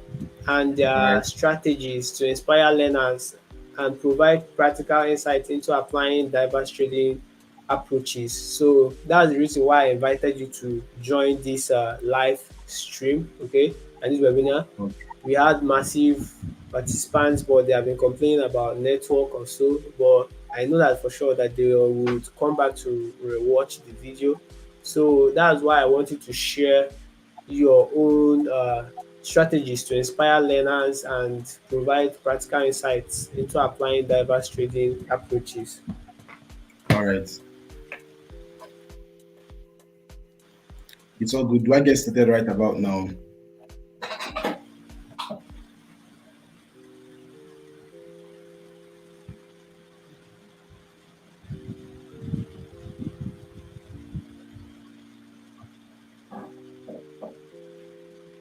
and their strategies to inspire learners and provide practical insight into applying diverse trading approaches. So that's the reason why I invited you to join this live stream. Okay, and this webinar. Okay. We had massive participants, but they have been complaining about network or so. But I know that for sure that they would come back to rewatch the video. So that's why I wanted to share your own strategies to inspire learners and provide practical insights into applying diverse trading approaches. All right. It's all good. Do I get started right about now?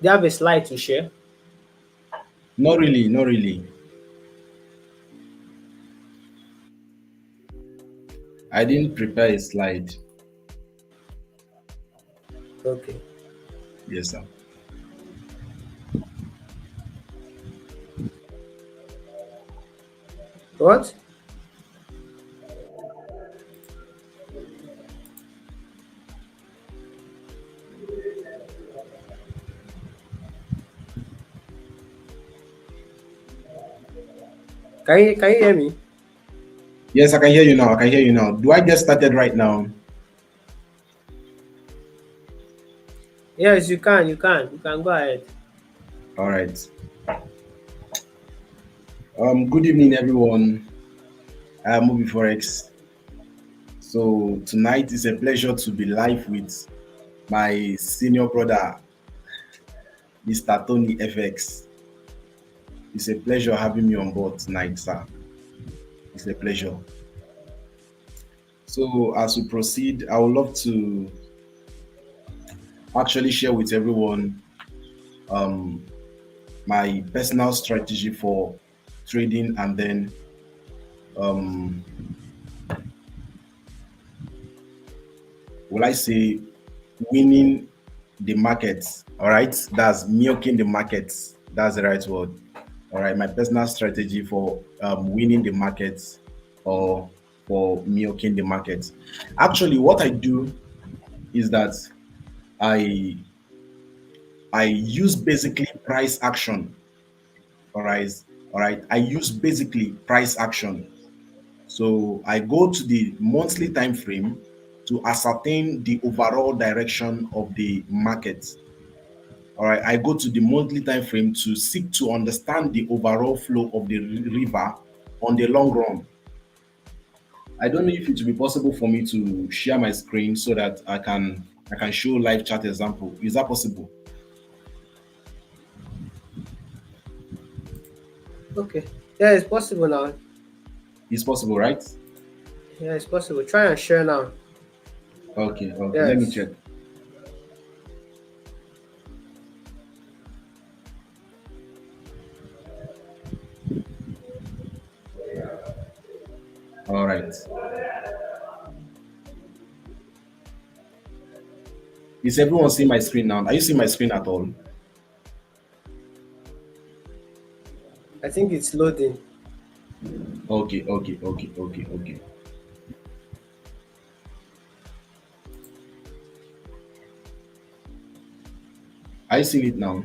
Do you have a slide to share? Not really, not really. I didn't prepare a slide. Okay. Yes, sir. What? Can you hear me? Yes, I can hear you now. I can hear you now. Do I get started right now? Yes, you can. You can. You can go ahead. All right. Good evening, everyone. I'm Movie Forex. So tonight is a pleasure to be live with my senior brother, Mr. Tony FX. It's a pleasure having me on board tonight, sir. It's a pleasure. So as we proceed, I would love to actually share with everyone um, my personal strategy for trading and then um, will I say winning the markets. All right, that's milking the markets. That's the right word. All right, my personal strategy for winning the markets or for milking the markets. Actually, what I do is that I I use basically price action. All right, all right. I use basically price action. So I go to the monthly time frame to ascertain the overall direction of the market. All right, I go to the monthly time frame to seek to understand the overall flow of the river on the long run. I don't know if it will be possible for me to share my screen so that I can show live chat example. Is that possible? Okay. Yeah, it's possible now. It's possible, right? Yeah, it's possible. Try and share now. Okay, okay. Let me Yes. check. All right. Is everyone seeing my screen now? Are you seeing my screen at all? I think it's loading. Okay, okay, okay, okay, okay. Are you seeing it now?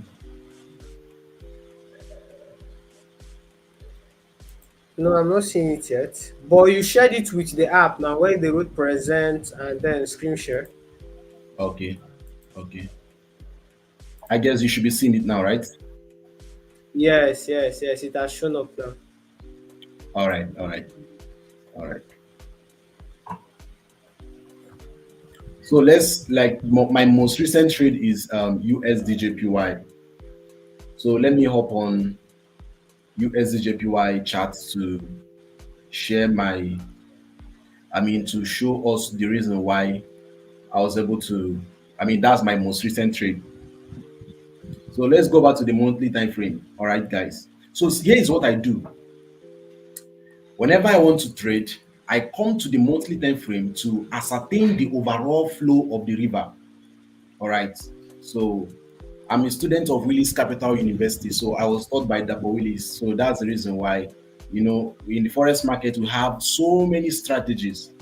No, I'm not seeing it yet. But you shared it with the app now where they wrote present and then screen share. Okay, okay. I guess you should be seeing it now, right? Yes, yes, yes. It has shown up now. All right, all right, all right. So let's like my most recent trade is USDJPY. So let me hop on USDJPY chat to share my, I mean, to show us the reason why I was able to, I mean, that's my most recent trade. So let's go back to the monthly time frame. All right, guys. So here is what I do. Whenever I want to trade, I come to the monthly time frame to ascertain the overall flow of the river. All right. So I'm a student of Willis Capital University. So I was taught by Dapo Willis. So that's the reason why, in the forex market, we have so many strategies.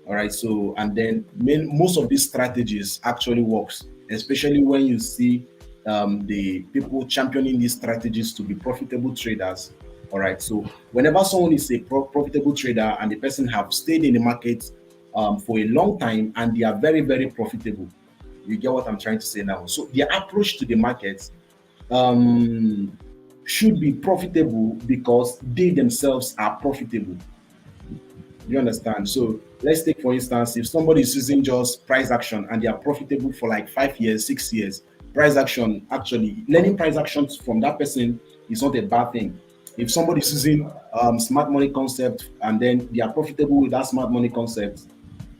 All right. So, and then most of these strategies actually works, especially when you see the people championing these strategies to be profitable traders. All right. So whenever someone is a profitable trader and the person have stayed in the market for a long time and they are very, very profitable, you get what I'm trying to say now. So their approach to the market um, should be profitable because they themselves are profitable. You understand? So let's take for instance, if somebody is using just price action and they are profitable for like 5 years, 6 years, price action actually learning price actions from that person is not a bad thing. If somebody is using smart money concept and then they are profitable with that smart money concept,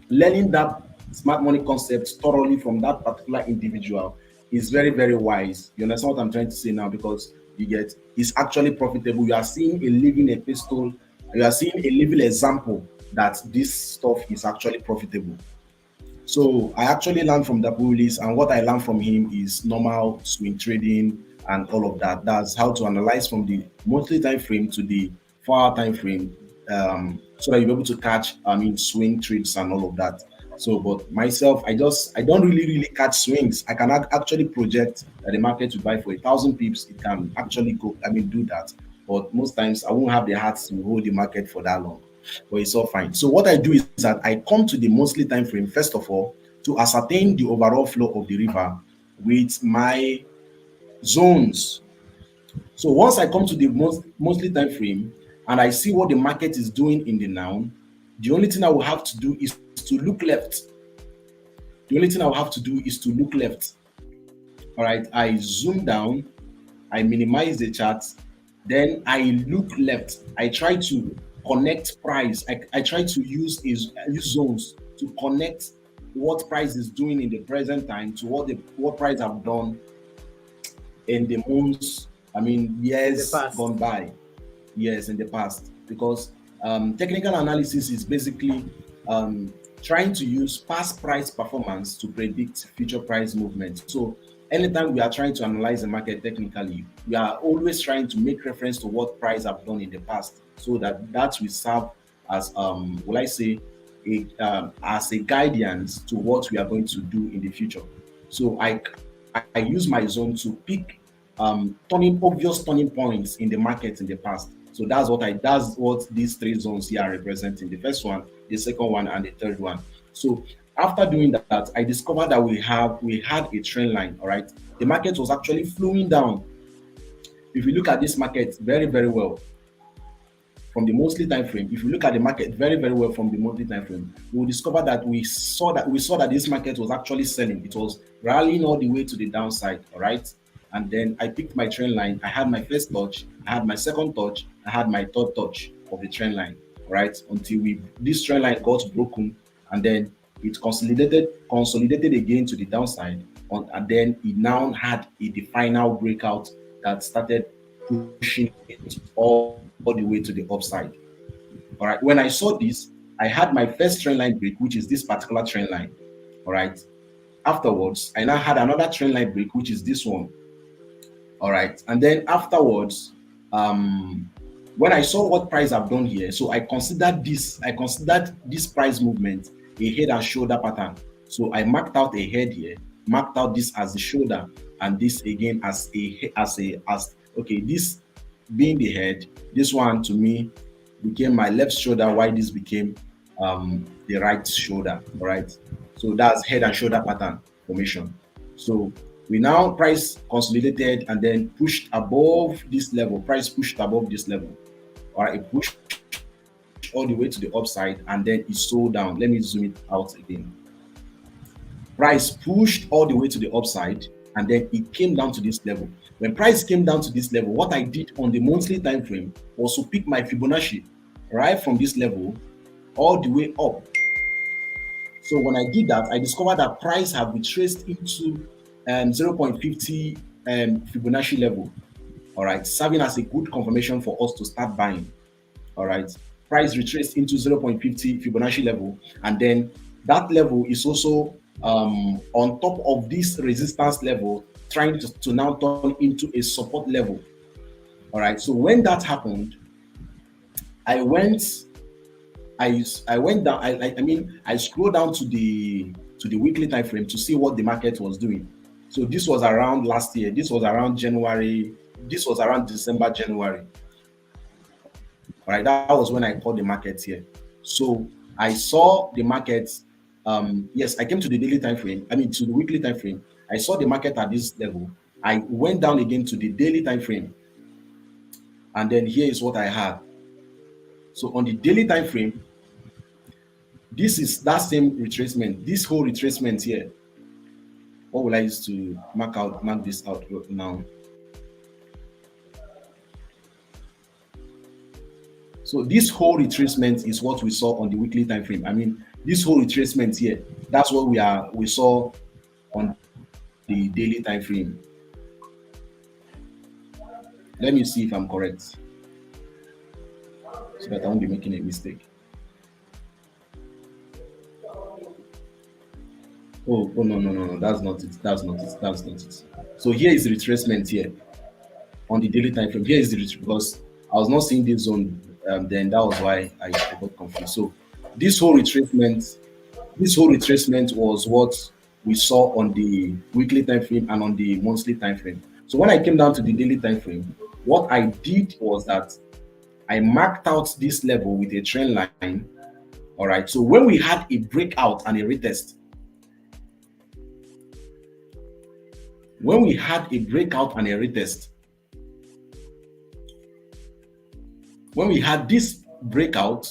learning that smart money concept thoroughly from that particular individual is very, very wise. You understand what I'm trying to say now? Because you get it's actually profitable. You are seeing a living epistle, you are seeing a living example that this stuff is actually profitable. So I actually learned from the police, and what I learned from him is normal swing trading and all of that. That's how to analyze from the monthly time frame to the 4 hour time frame, so that you're able to catch, I mean, swing trades and all of that. So, but myself, I don't really catch swings. I can actually project that the market will buy for 1,000 pips. It can actually go, I mean, do that. But most times I won't have the heart to hold the market for that long, but it's all fine. So what I do is that I come to the monthly time frame first of all to ascertain the overall flow of the river with my zones. So once I come to the monthly time frame and I see what the market is doing in the now, the only thing I will have to do is to look left. The only thing I will have to do is to look left. All right, I zoom down, I minimize the chart, then I look left. I try to connect price. I try to use zones to connect what price is doing in the present time to what price have done in the months, I mean, in the years past. gone by, years in the past. Because technical analysis is basically um, trying to use past price performance to predict future price movement. So anytime we are trying to analyze the market technically, we are always trying to make reference to what price have done in the past, so that will serve as will I say as a guidance to what we are going to do in the future. So I use my zone to pick turning obvious turning points in the market in the past. So that's what these three zones here are representing. The first one, the second one, and the third one. So after doing that, I discovered that we had a trend line. All right, the market was actually flowing down. If you look at this market very, very well from the monthly time frame, if you look at the market very, very well from the monthly time frame, we will discover that we saw that this market was actually selling. It was rallying all the way to the downside. All right. And then I picked my trend line. I had my first touch, I had my second touch, I had my third touch of the trend line. All right. Until we this trend line got broken, and then it consolidated again to the downside. And then it now had the final breakout that started pushing it all the way to the upside. All right. When I saw this, I had my first trend line break, which is this particular trend line. All right. Afterwards, I now had another trend line break, which is this one. All right. And then afterwards, um, when I saw what price I've done here, so I considered this price movement a head and shoulder pattern. So I marked out a head here, marked out this as the shoulder, and this again as okay, this being the head, this one to me became my left shoulder, while this became the right shoulder. All right. So that's head and shoulder pattern formation. So we now price consolidated and then pushed above this level. Price pushed above this level. All right, it pushed all the way to the upside and then it sold down. Let me zoom it out again. Price pushed all the way to the upside and then it came down to this level. When price came down to this level, what I did on the monthly time frame was to pick my Fibonacci right from this level all the way up. So when I did that, I discovered that price have retraced into 0.50 Fibonacci level. All right, serving as a good confirmation for us to start buying. All right, price retraced into 0.50 Fibonacci level, and then that level is also on top of this resistance level, trying to now turn into a support level. All right, so when that happened, I went I went down. I scrolled down to the weekly time frame to see what the market was doing. So this was around last year. This was around January. This was around December, January. All right, that was when I called the market here. So I saw the market. Yes, I came to the daily time frame. I mean, to the weekly time frame. I saw the market at this level. I went down again to the daily time frame, and then here is what I had. So on the daily time frame, this is that same retracement. This whole retracement here. What will I use to mark this out now? So this whole retracement is what we saw on the weekly time frame. I mean, this whole retracement here, that's what we saw on the daily time frame. Let me see if I'm correct, so that I won't be making a mistake. Oh no, that's not it. So here is the retracement here on the daily time frame. Here is the retracement, because I was not seeing this zone. Then that was why I got confused. So this whole retracement was what we saw on the weekly time frame and on the monthly time frame. So when I came down to the daily time frame, what I did was that I marked out this level with a trend line. All right. So when we had a breakout and a retest, when we had a breakout and a retest, when we had this breakout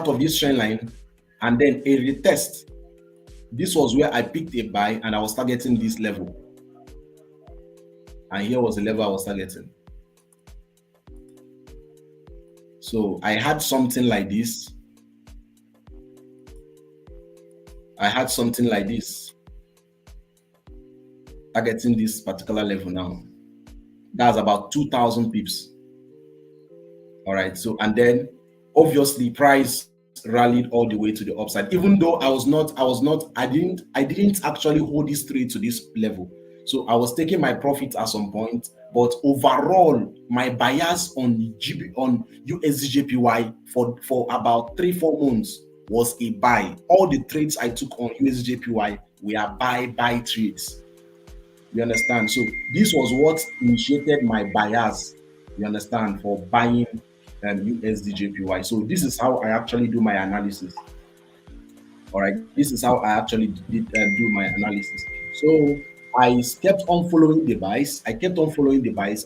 of this trend line and then a retest, this was where I picked a buy and I was targeting this level. And here was the level I was targeting. So I had something like this. Targeting this particular level now. That's about 2,000 pips. All right. So, and then obviously price rallied all the way to the upside, even though I didn't actually hold this trade to this level. So I was taking my profit at some point, but overall my bias on USDJPY for about 3-4 months was a buy. All the trades I took on USDJPY were buy trades. You understand? So this was what initiated my bias, you understand, for buying USDJPY. So this is how I actually do my analysis. All right, this is how I actually did do my analysis. So I kept on following the buys.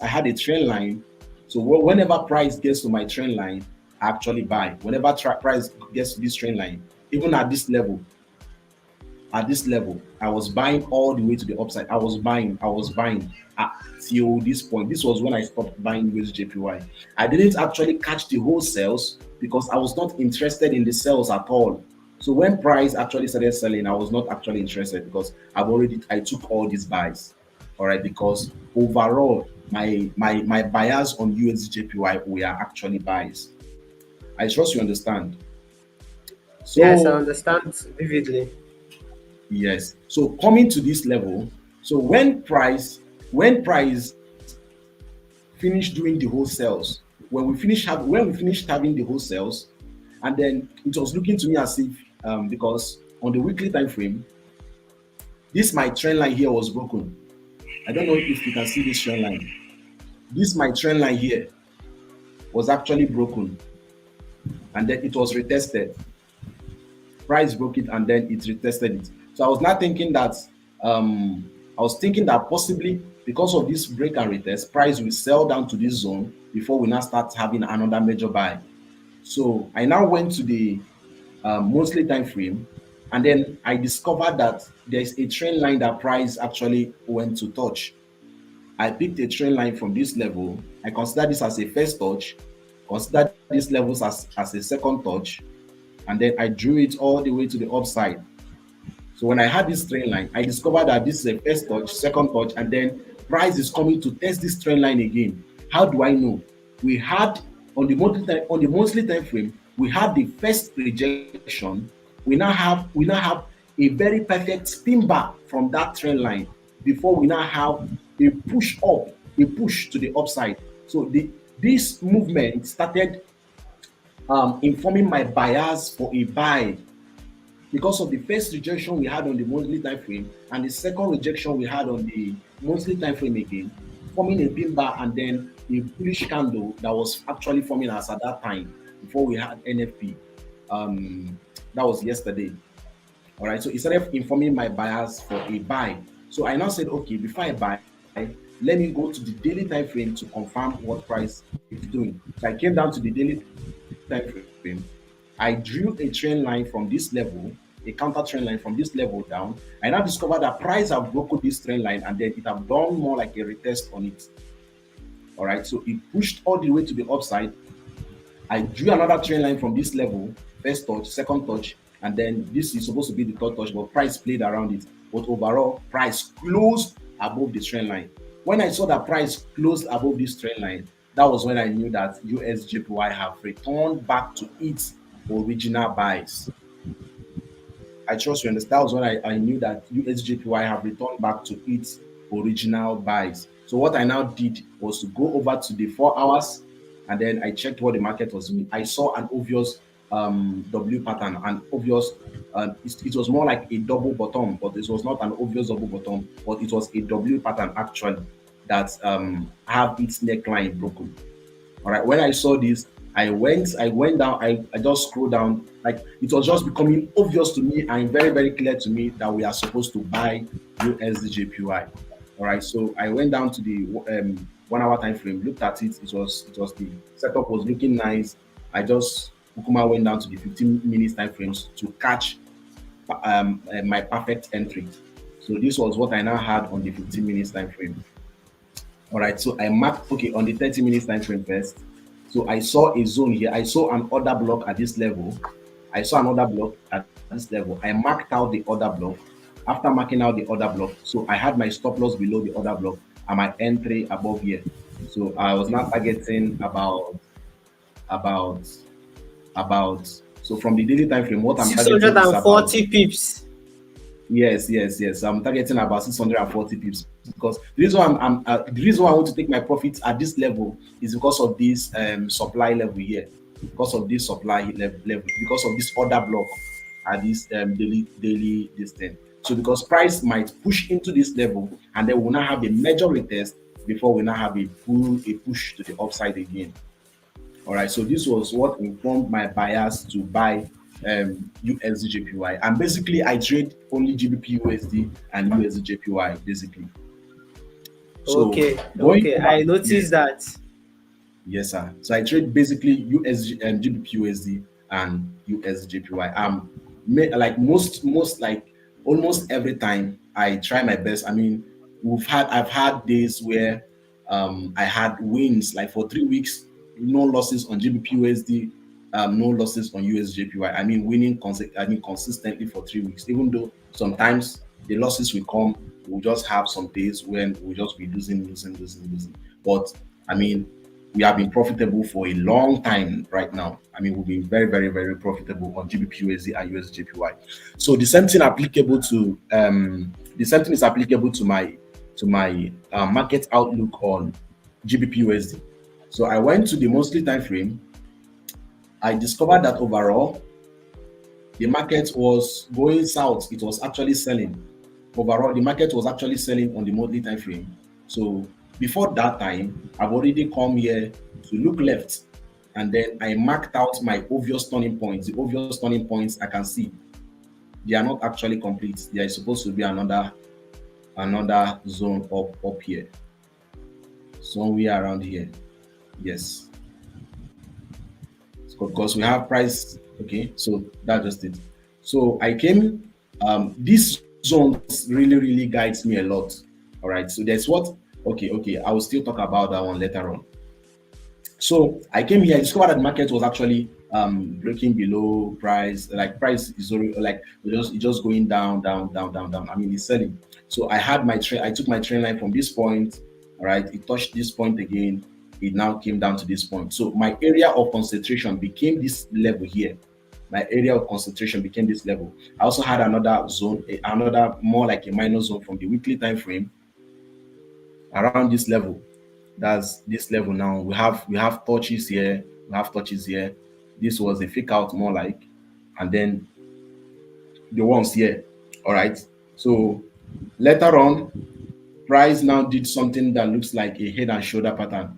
I had a trend line. So whenever price gets to my trend line, I actually buy. Whenever price gets to this trend line, even at this level, I was buying all the way to the upside. I was buying till this point. This was when I stopped buying USDJPY. I didn't actually catch the whole sales because I was not interested in the sales at all. So when price actually started selling, I was not actually interested because I took all these buys. All right, because overall my buyers on USDJPY were actually buys. I trust you understand. So, yes, I understand vividly. Yes. So coming to this level, so when price finished doing the whole sales, when we finished having the whole sales, and then it was looking to me as if because on the weekly time frame, my trend line here was broken. I don't know if you can see this trend line. My trend line here was actually broken, and then it was retested. Price broke it and then it retested it. So I was not thinking that possibly because of this break and retest, price will sell down to this zone before we now start having another major buy. So I now went to the monthly time frame, and then I discovered that there's a trend line that price actually went to touch. I picked a trend line from this level. I consider this as a first touch, consider these levels as a second touch, and then I drew it all the way to the upside. So when I had this trend line, I discovered that this is a first touch, second touch, and then price is coming to test this trend line again. How do I know? We had on the monthly time frame, we had the first rejection. We now have a very perfect spin back from that trend line before we now have a push up, a push to the upside. So this movement started informing my buyers for a buy because of the first rejection we had on the monthly time frame and the second rejection we had on the monthly time frame again, forming a pin bar and then a bullish candle that was actually forming us at that time before we had NFP. That was yesterday. All right. So instead of informing my buyers for a buy, so I now said, okay, before I buy, let me go to the daily time frame to confirm what price is doing. So I came down to the daily time frame. I drew a trend line from this level, a counter trend line from this level down. I now discovered that price have broken this trend line and then it have done more like a retest on it. All right. So it pushed all the way to the upside. I drew another trend line from this level, first touch, second touch, and then this is supposed to be the third touch, but price played around it. But overall, price closed above the trend line. When I saw that price closed above this trend line, that was when I knew that USJPY have returned back to its original buys. I trust you understand. That was when I knew that USJPY have returned back to its original buys. So what I now did was to go over to the 4 hours and then I checked what the market was doing. I saw an obvious W pattern, an obvious, it was more like a double bottom, but it was not an obvious double bottom, but it was a W pattern actually that have its neckline broken. All right, when I saw this, I went down, I just scrolled down, like it was just becoming obvious to me and very, very clear to me that we are supposed to buy USDJPY. All right, so I went down to the 1 hour time frame, looked at it. It was the setup was looking nice. I just Ukuma went down to the 15 minutes time frames to catch my perfect entry. So this was what I now had on the 15 minutes time frame. All right, so I marked on the 30 minutes time frame first. So I saw a zone here. I saw an order block at this level. I saw another block at this level. I marked out the order block. After marking out the order block, so I had my stop loss below the order block and my entry above here. So I was now targeting about so from the daily time frame, what I'm targeting is about 640 pips. Yes. So I'm targeting about 640 pips because the reason the reason why I want to take my profits at this level is because of this supply level here, because of this supply level, because of this order block at this daily distance. So because price might push into this level and then we'll now have a major retest before we now have a push to the upside again. All right, so this was what informed my buyers to buy USDJPY, and basically I trade only GBP USD and USDJPY basically. So okay, I noticed that. Yes, sir. So I trade basically USD and GBP USD and USDJPY. Like most like almost every time I try my best. I mean, I've had days where I had wins like for 3 weeks, no losses on GBP USD, no losses on USDJPY. I mean, winning consistently for 3 weeks, even though sometimes the losses will come. We'll just have some days when we'll just be losing. But I mean, we have been profitable for a long time right now. I mean, we've been very, very, very profitable on GBP USD and USDJPY. So the same thing applicable to is applicable to my market outlook on GBP USD. So I went to the monthly time frame. I discovered that overall the market was going south. It was actually selling. Overall, the market was actually selling on the monthly time frame. So before that time, I've already come here to look left, and then I marked out my obvious turning points. The obvious turning points I can see, they are not actually complete. There is supposed to be another zone up here, somewhere around here. Yes, because we have price. Okay, so that's just it. So I came. This zone really guides me a lot. All right, so that's what. Okay. I will still talk about that one later on. So I came here, I discovered that the market was actually breaking below price. Like price is already like it's just going down. I mean, it's selling. So I had my trend. I took my trend line from this point. All right, it touched this point again. It now came down to this point. So my area of concentration became this level here. My area of concentration became this level. I also had another zone, another more like a minor zone from the weekly time frame around this level. That's this level now. We have touches here. We have touches here. This was a fake out more like, and then the ones here. All right. So later on, price now did something that looks like a head and shoulder pattern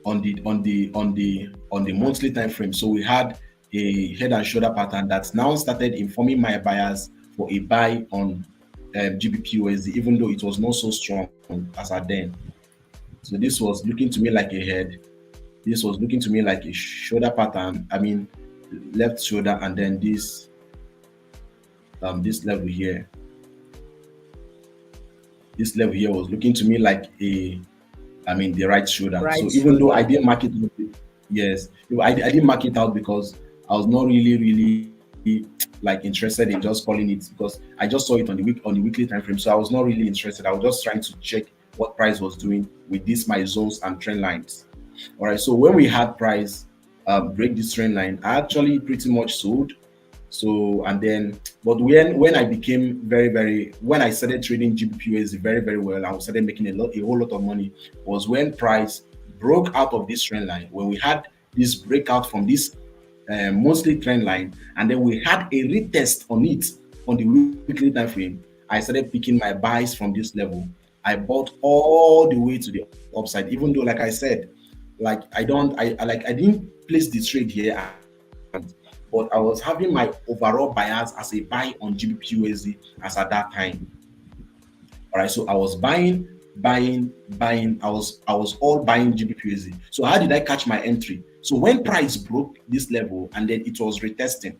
on the monthly time frame. So we had a head and shoulder pattern that now started informing my buyers for a buy on GBPUSD, even though it was not so strong as at then. So this was looking to me like a head. This was looking to me like a shoulder pattern. I mean, left shoulder, and then this level here. This level here was looking to me like the right shoulder. So Right even though I shoulder. didn't mark it, yes, I didn't mark it out because I was not really like interested in just calling it, because I just saw it on the weekly time frame. So I was not really interested. I was just trying to check what price was doing with this my zones and trend lines. All right. So when we had price break this trend line, I actually pretty much sold. So and then, but when I became when I started trading GBPUSD very well, I started making a whole lot of money, was when price broke out of this trend line. When we had this breakout from this monthly trend line, and then we had a retest on it on the weekly time frame, I started picking my buys from this level. I bought all the way to the upside, even though, like I said, like I didn't place the trade here, but I was having my overall bias as a buy on GBPUSD as at that time. All right, so I was buying. I was all buying GBPUSD. So how did I catch my entry? So when price broke this level and then it was retesting,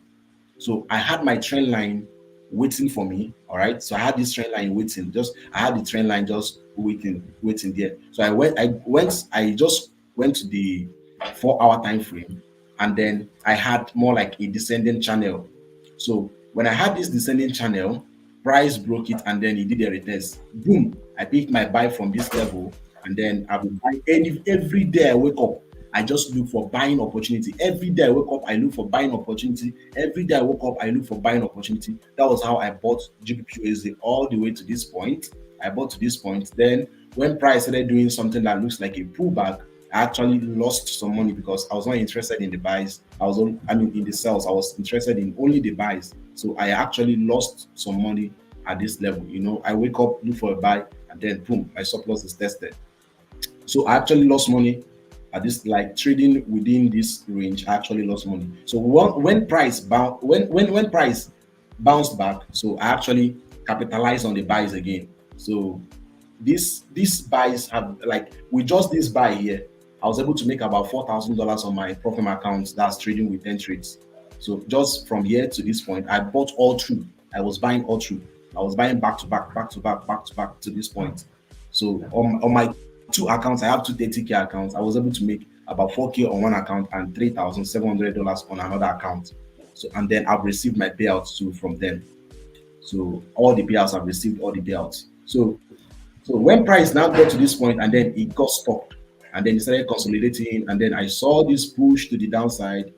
so I had my trend line waiting for me. All right. So I had this trend line waiting. I had the trend line just waiting there. So I just went to the 4 hour time frame, and then I had more like a descending channel. So when I had this descending channel, price broke it and then it did a retest. Boom. I picked my buy from this level, and then I will buy every day I wake up. I just look for buying opportunity. Every day I wake up, I look for buying opportunity. Every day I woke up, I look for buying opportunity. That was how I bought GBPUSD all the way to this point. I bought to this point. Then when price started doing something that looks like a pullback, I actually lost some money because I was not interested in the buys. In the sales. I was interested in only the buys. So I actually lost some money at this level. I wake up, look for a buy, and then boom, my surplus is tested. So I actually lost money at this, like trading within this range. I actually lost money. So when price bounced back, so I actually capitalized on the buys again. So these buys have, like, with just this buy here, I was able to make about $4,000 on my profit account. That's trading with 10 trades. So just from here to this point, I bought all through. I was buying all through. I was buying back to back, back to back, back to back to this point. So on my two accounts, I have two 30K accounts. I was able to make about 4K on one account and $3,700 on another account. So, and then I've received my payouts too from them. So all the payouts, I've received all the payouts. So when price now got to this point and then it got stopped, and then it started consolidating, and then I saw this push to the downside.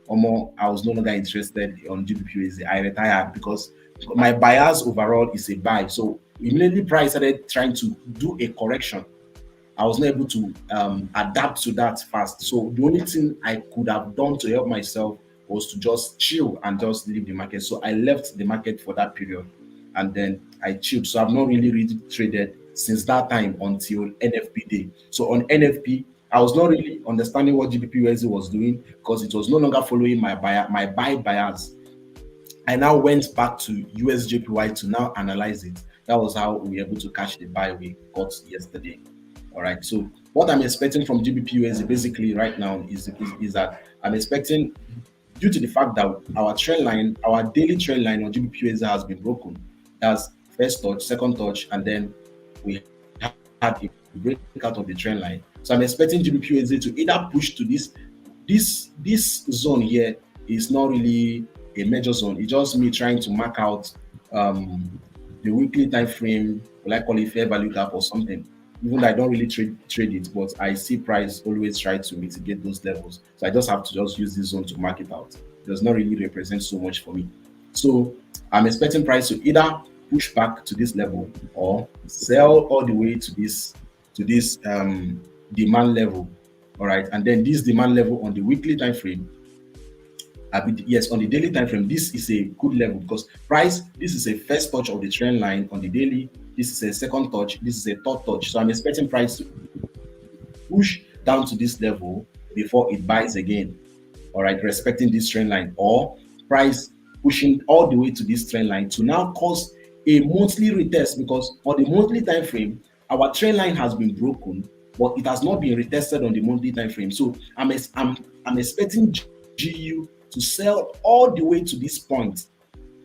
I was no longer interested on GBPUSD. I retired because my bias overall is a buy. So immediately price started trying to do a correction. I was not able to adapt to that fast. So the only thing I could have done to help myself was to just chill and just leave the market. So I left the market for that period, and then I chilled. So I've not really traded since that time until NFP day. So on NFP, I was not really understanding what GBPUSD was doing because it was no longer following my buy bias. I now went back to USJPY to now analyze it. That was how we were able to catch the buy we got yesterday. All right. So what I'm expecting from GBPUSD basically right now is that I'm expecting, due to the fact that our trend line, our daily trend line on GBPUSD has been broken. That's first touch, second touch, and then we had a breakout of the trend line. So I'm expecting GBPUSD to either push to this zone here. Is not really a major zone. It's just me trying to mark out the weekly time frame, will I call it fair value gap or something. Even though I don't really trade it, but I see price always try to mitigate those levels. So I just have to just use this zone to mark it out. It does not really represent so much for me. So I'm expecting price to either push back to this level or sell all the way to this demand level. All right, and then this demand level on the weekly time frame, Yes, on the daily time frame, this is a good level because price, this is a first touch of the trend line on the daily. This is a second touch. This is a third touch. So I'm expecting price to push down to this level before it buys again. All right, respecting this trend line, or price pushing all the way to this trend line to now cause a monthly retest, because on the monthly time frame, our trend line has been broken, but it has not been retested on the monthly time frame. So I'm expecting GU to sell all the way to this point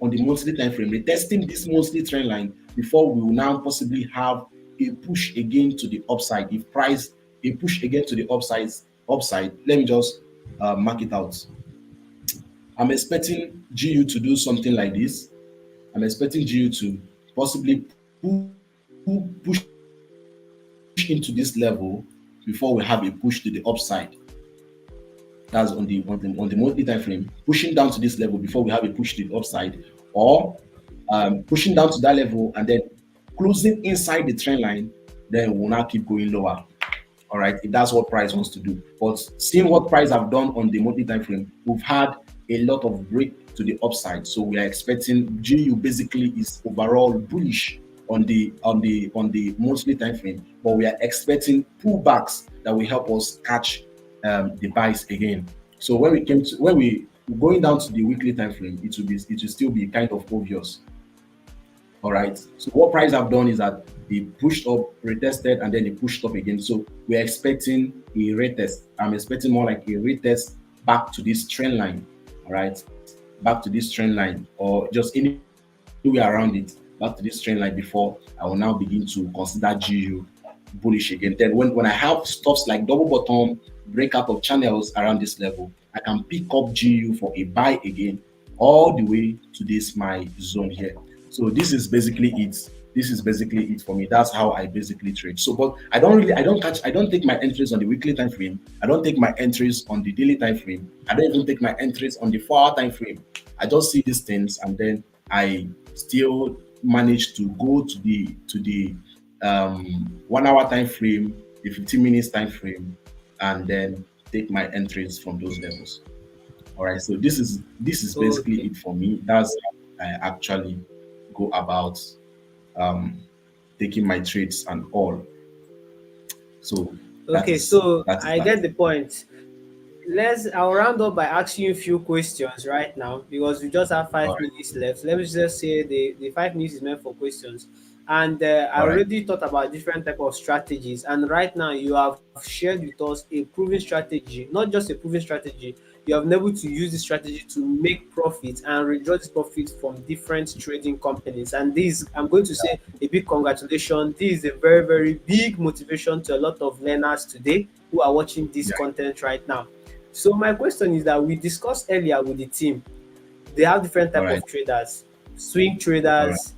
on the monthly time frame, retesting this monthly trend line before we will now possibly have a push again to the upside. If price a push again to the upside, let me just mark it out. I'm expecting GU to do something like this. I'm expecting GU to possibly push into this level before we have a push to the upside. That's on the monthly time frame, pushing down to this level before we have a push to the upside, or pushing down to that level and then closing inside the trend line, then we'll now keep going lower. All right, if that's what price wants to do. But seeing what price have done on the monthly time frame, we've had a lot of break to the upside. So we are expecting GU basically is overall bullish on the monthly time frame, but we are expecting pullbacks that will help us catch the buys again. So when we going down to the weekly time frame, it will still be kind of obvious. All right. So what price have done is that they pushed up, retested, and then they pushed up again. So we're expecting a retest. I'm expecting more like a retest back to this trend line. All right, back to this trend line, or just anywhere around it, back to this trend line before I will now begin to consider GU bullish again. Then when I have stuffs like double bottom, breakout of channels around this level, I can pick up GU for a buy again, all the way to this my zone here. So this is basically it. This is basically it for me. That's how I basically trade. So, but I don't take my entries on the weekly time frame. I don't take my entries on the daily time frame. I don't even take my entries on the 4-hour time frame. I just see these things and then I still manage to go to the 1 hour time frame, the 15 minutes time frame, and then take my entries from those levels. All right. So this is basically Okay. it for me. That's how I actually go about um taking my trades and all. So that Okay, is so that is I that. get the point. I'll round up by asking you a few questions right now because we just have All five right. minutes left. Let me just say the 5 minutes is meant for questions. And I All right. already thought about different type of strategies. And right now you have shared with us a proven strategy, not just a proven strategy. You have been able to use this strategy to make profit and withdraw this profit from different trading companies. And this, I'm going to say a big congratulations. This is a very, very big motivation to a lot of learners today who are watching this Yeah. content right now. So my question is that we discussed earlier with the team. They have different All type right. of traders, swing All right. traders,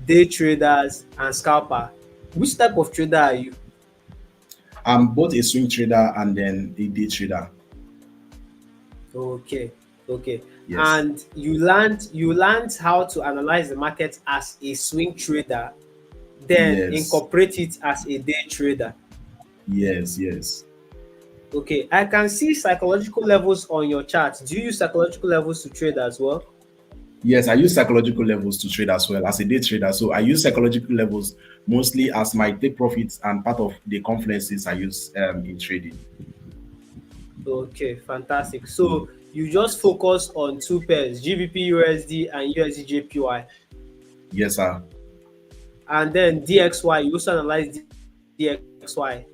day traders, and scalper. Which type of trader are you? I'm both a swing trader and then a day trader. Okay, okay. Yes. And you learned how to analyze the market as a swing trader, then Yes. incorporate it as a day trader. Yes. Yes. Okay, I can see psychological levels on your chart. Do you use psychological levels to trade as well? Yes, I use psychological levels to trade as well as a day trader. So I use psychological levels mostly as my take profits and part of the confluences I use in trading. Okay, fantastic. So you just focus on two pairs, GBP USD and USD JPY. Yes, sir. And then DXY, you also analyze DXY.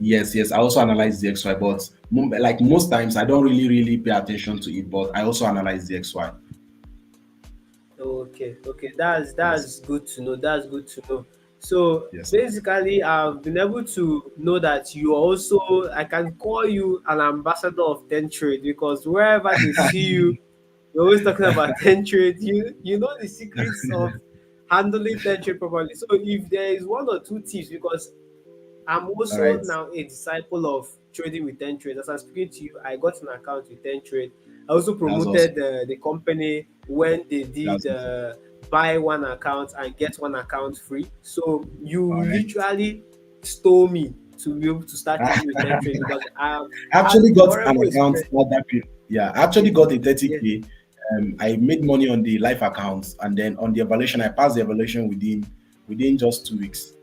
Yes, yes. I also analyze the XY, but like most times, I don't really pay attention to it. But I also analyze the XY. Okay, okay, that's Yes, that's good to know. That's good to know. So yes, basically, I've been able to know that you are also, I can call you an ambassador of Ten Trade because wherever they see you, you're always talking about Ten Trade. You know the secrets of handling Ten Trade properly. So if there is one or two tips, because I'm all also right, now a disciple of trading with Ten Trade. As I'm speaking to you, I got an account with Ten Trade. I also that's awesome. promoted the company when they did That's awesome. buy one account and get one account free. So All you right. literally stole me to be able to start trading with Ten Trade because I have I had actually got an horrible account experience. at that period. Yeah, I actually got a Yeah. 30K. I made money on the life accounts, and then on the evaluation, I passed the evaluation within just 2 weeks.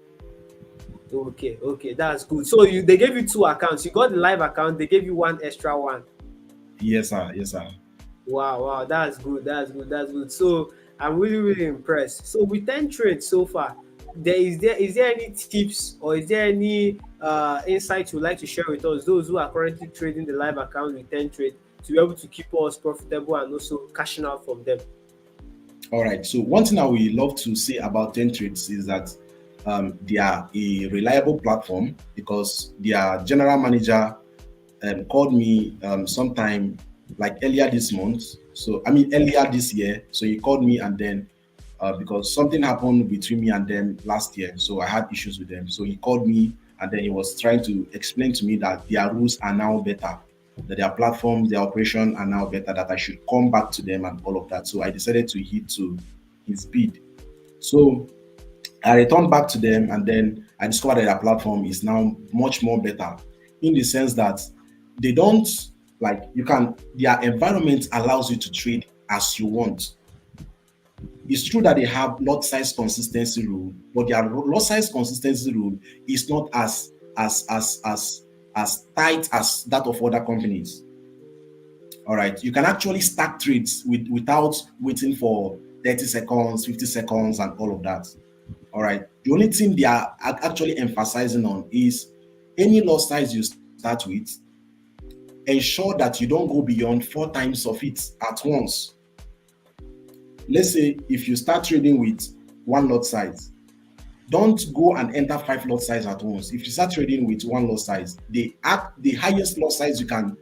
Okay, okay, that's good. So they gave you two accounts. You got the live account, they gave you one extra one. Yes, sir. Yes, sir. Wow, wow, that's good, that's good, that's good. So I'm really, really impressed. So with 10 trades so far, is there any tips or is there any insights you'd like to share with us, those who are currently trading the live account with 10 trade, to be able to keep us profitable and also cashing out from them? All right. So one thing I would love to say about 10 Trades is that they are a reliable platform because their general manager called me sometime like earlier this month. So I mean earlier this year. So he called me, and then because something happened between me and them last year, so I had issues with them. So he called me, and then he was trying to explain to me that their rules are now better, that their platforms, their operation are now better, that I should come back to them and all of that. So I decided to hit to his bid. So I returned back to them, and then I discovered that their platform is now much more better in the sense that they don't, like, you can, their environment allows you to trade as you want. It's true that they have lot size consistency rule, but their lot size consistency rule is not as tight as that of other companies. All right, you can actually stack trades without waiting for 30 seconds, 50 seconds, and all of that. All right. The only thing they are actually emphasizing on is any lot size you start with, ensure that you don't go beyond 4 times of it at once. Let's say if you start trading with one lot size, don't go and enter 5 lot size at once. If you start trading with one lot size, the highest lot size you can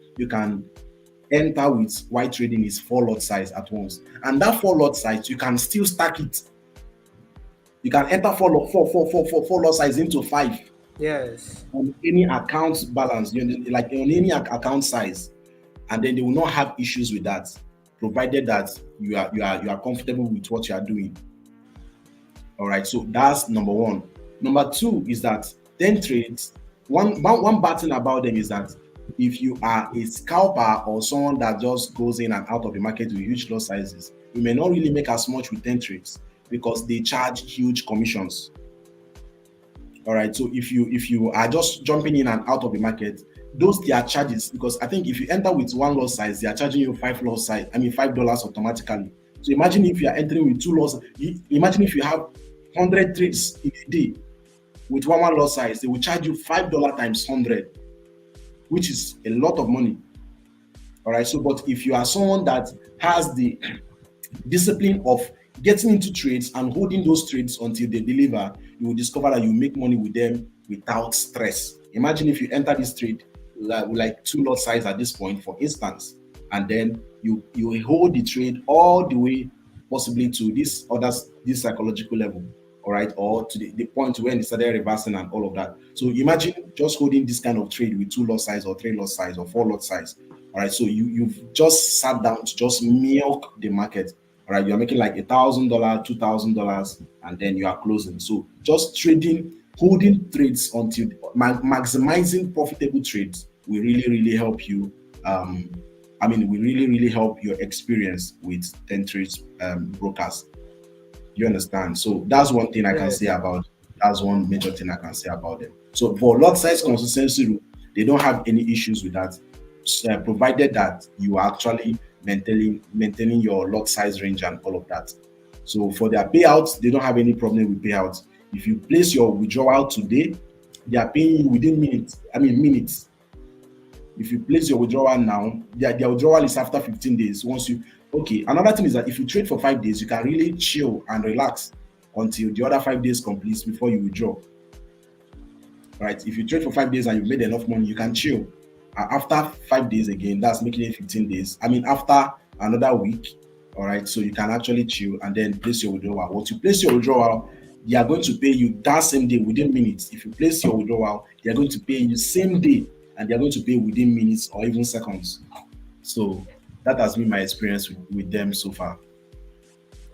enter with white trading is 4 lot size at once. And that 4 lot size, you can still stack it. You can enter four lot size into 5 Yes. on any account balance, like on any account size, and then they will not have issues with that, provided that you are comfortable with what you are doing. All right, so that's number one. Number two is that 10 trades. One bad thing about them is that if you are a scalper or someone that just goes in and out of the market with huge lot sizes, you may not really make as much with 10 trades because they charge huge commissions. All right, so if you are just jumping in and out of the market, those their charges, because I think if you enter with one lot size, they are charging you 5 lot size, I mean $5 automatically. So imagine if you are entering with 2 lots. Imagine if you have 100 trades in a day with one lot size, they will charge you $5 times 100, which is a lot of money. All right, so but if you are someone that has the discipline of getting into trades and holding those trades until they deliver, you will discover that you make money with them without stress. Imagine if you enter this trade like 2 lot size at this point, for instance, and then you hold the trade all the way possibly to this psychological level, all right, or to the point when it started reversing and all of that. So imagine just holding this kind of trade with 2 lot size or 3 lot size or 4 lot size. All right, so you've just sat down to just milk the market. All right, you're making like $1,000, $2,000, and then you are closing. So just trading, holding trades until maximizing profitable trades will really, really help you. Will really, really help your experience with 10 trades brokers. You understand? So that's one thing I can Yes. say about. That's one major thing I can say about them. So for lot size consistency rule, they don't have any issues with that, provided that you are actually maintaining your lot size range and all of that. So for their payouts, they don't have any problem with payouts. If you place your withdrawal today, they are paying you within minutes. I mean minutes. If you place your withdrawal now, their withdrawal is after 15 days. Once you Okay, another thing is that if you trade for 5 days, you can really chill and relax until the other 5 days completes before you withdraw. Right? If you trade for 5 days and you've made enough money, you can chill. After 5 days again, that's making it 15 days. I mean, after another week, all right, so you can actually chill and then place your withdrawal. Once you place your withdrawal, they are going to pay you that same day within minutes. If you place your withdrawal, they are going to pay you same day, and they are going to pay within minutes or even seconds. So that has been my experience with them so far.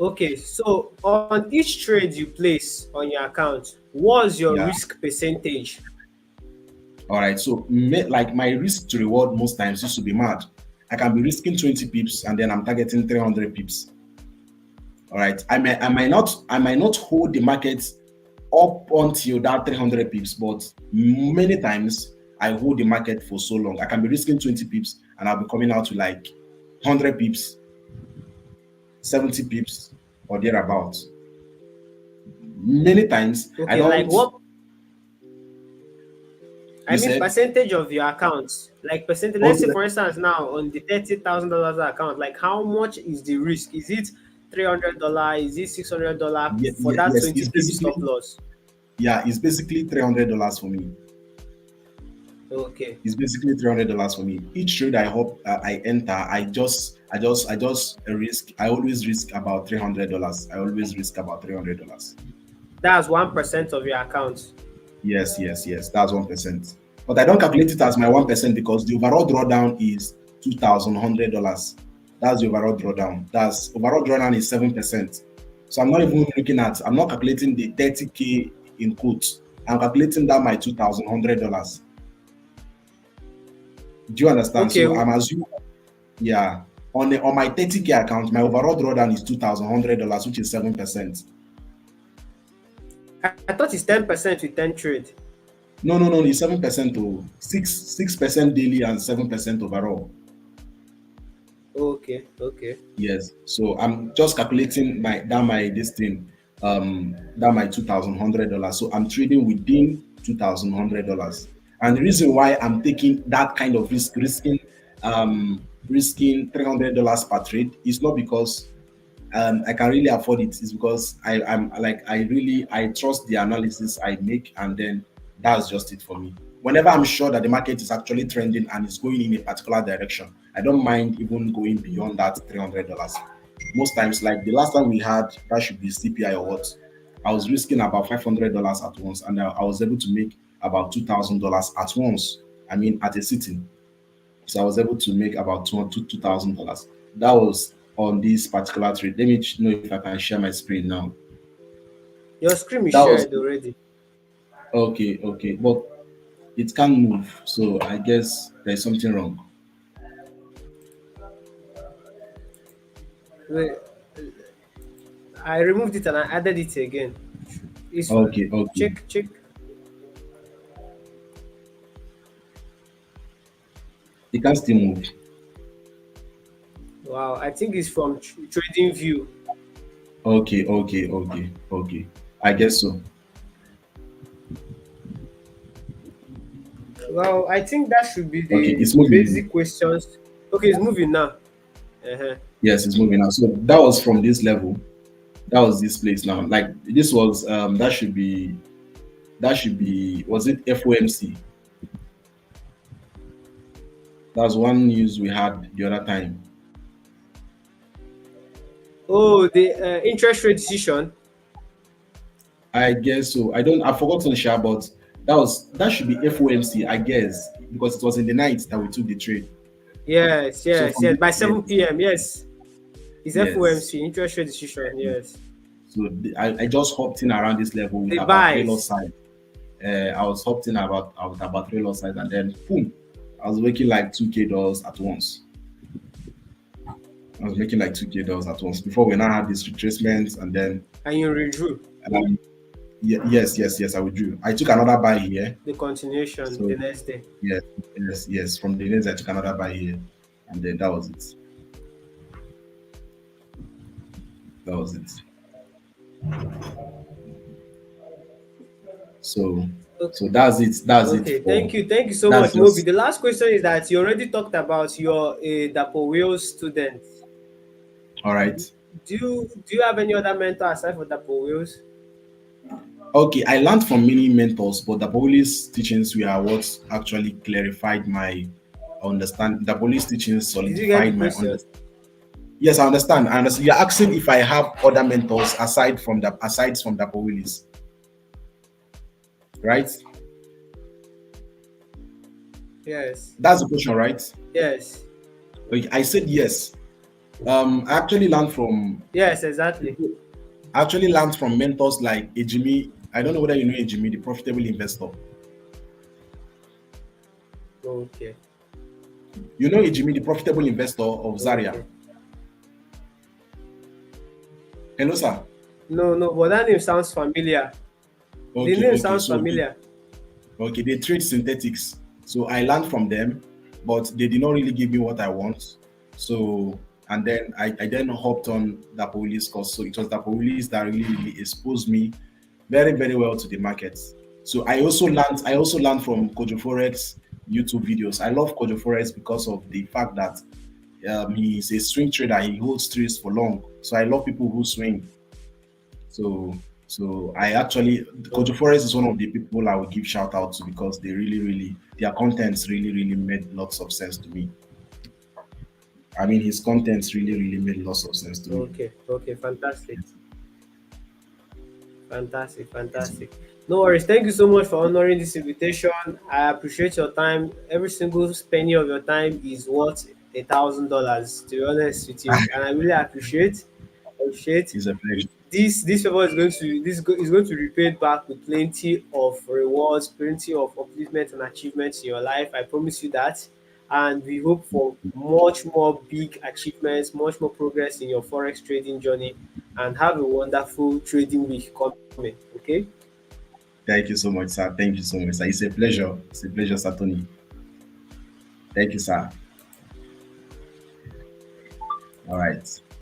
Okay, so on each trade you place on your account, what's your Yeah. risk percentage? All right. So like my risk to reward most times used to be mad. I can be risking 20 pips and then I'm targeting 300 pips. All right. I might not hold the market up until that 300 pips, but many times I hold the market for so long. I can be risking 20 pips and I'll be coming out to like 100 pips, 70 pips, or thereabouts. Many times I Okay, like don't. what? I You mean said percentage of your accounts. Like percentage. Let's say okay. for instance now on the $30,000 account, like how much is the risk? Is it $300? Is it $600 for that Yes, 20 pip stop loss? it's basically $300 for me. Okay. It's basically $300 for me. Each trade I enter, I just risk. I always risk about $300. I always risk about $300. That's 1% of your account. Yes. That's 1%. But I don't calculate it as my 1% because the overall drawdown is $2,100. That's the overall drawdown. That's overall drawdown is 7%. So I'm not even looking at. I'm not calculating the 30K in quotes. I'm calculating that my $2,100. Do you understand? Okay. So I'm assuming, yeah, on my 30K account, my overall drawdown is $2,100, which is 7%. I thought it's 10% with 10 trade. No, it's 7% to 6% daily and 7% overall. Okay. Yes. So I'm just calculating my this thing, that my $2,100. So I'm trading within $2,100. And the reason why I'm taking that kind of risking $300 per trade is not because I can really afford it. It's because I trust the analysis I make, and then that's just it for me. Whenever I'm sure that the market is actually trending and it's going in a particular direction, I don't mind even going beyond that $300. Most times, like the last time we had, that should be CPI or what, I was risking about $500 at once, and I was able to make about $2,000 at once. I mean, at a sitting. So I was able to make about $2,000. That was on this particular trade. Let me know if I can share my screen now. Your screen is That was shared already. okay. But it can't move. So I guess there's something wrong. Wait, I removed it and I added it again. It's Okay. check. It can still move. Wow, I think it's from Trading View. Okay. I guess so. Well, I think that should be Okay, the it's moving. basic questions. Okay, it's moving now. Uh-huh. Yes, it's moving now. So that was from this level. That was this place now. Like this was that should be was it FOMC? That's one news we had the other time. Oh, the interest rate decision. I guess so. I forgot to share, but that should be FOMC, I guess, because it was in the night that we took the trade. Yes. So from By this, 7 p.m. Yes, it's yes. FOMC interest rate decision. Yes, So I just hopped in around this level with the about three lot buys. size. I was hopped in about three lot size, and then boom, I was making like $2K at once. I was making like $2K at once before we now had this retracement, and then And you redrew um, yes, I withdrew. I took another buy here. the continuation So the next day. yes. From the next I took another buy here, and then that was it. That was it. So that's it. That's Okay, it for thank you so that's much, Moby. just The last question is that you already talked about your Dapo Wheels student. all right. Do you have any other mentor aside for Dapo Wheels? Okay, I learned from many mentors, but the police teachings were what actually clarified my understand. The police teachings Did you get the solidified my question? understanding. Yes, I understand. I understand. You're asking if I have other mentors aside from the police, right? Yes. That's the question, right? Yes. Okay, I said yes. I actually learned from Yes, exactly. mentors like Ejimi. I don't know whether you know Ejimi, the profitable investor. Okay. You know Ejimi, the profitable investor of Zaria. Okay. Hello, sir. No, no, but that name sounds familiar. The Okay, name okay. sounds So familiar. okay, they trade synthetics. So I learned from them, but they did not really give me what I want. So and then I then hopped on the police course. So it was the police that really exposed me very, very well to the markets. So I also learned from Kojo Forex YouTube videos. I love Kojo Forex because of the fact that he is a swing trader. He holds trades for long. So I love people who swing. So so I actually Kojo Forest is one of the people I would give shout out to because they really, really their contents really, really made lots of sense to me. I mean his contents really, really made lots of sense to me. Okay, okay, fantastic. Yes. Fantastic, Yes. fantastic. No worries. Thank you so much for honoring this invitation. I appreciate your time. Every single penny of your time is worth $1,000. To be honest with you, and I really appreciate It's a pleasure. this favor is going to is going to repay it back with plenty of rewards, plenty of upliftment and achievements in your life. I promise you that. And we hope for much more big achievements, much more progress in your forex trading journey, and have a wonderful trading week coming. Okay. Thank you so much, sir. Thank you so much, sir. It's a pleasure. It's a pleasure, Sir Tony. Thank you, sir. All right.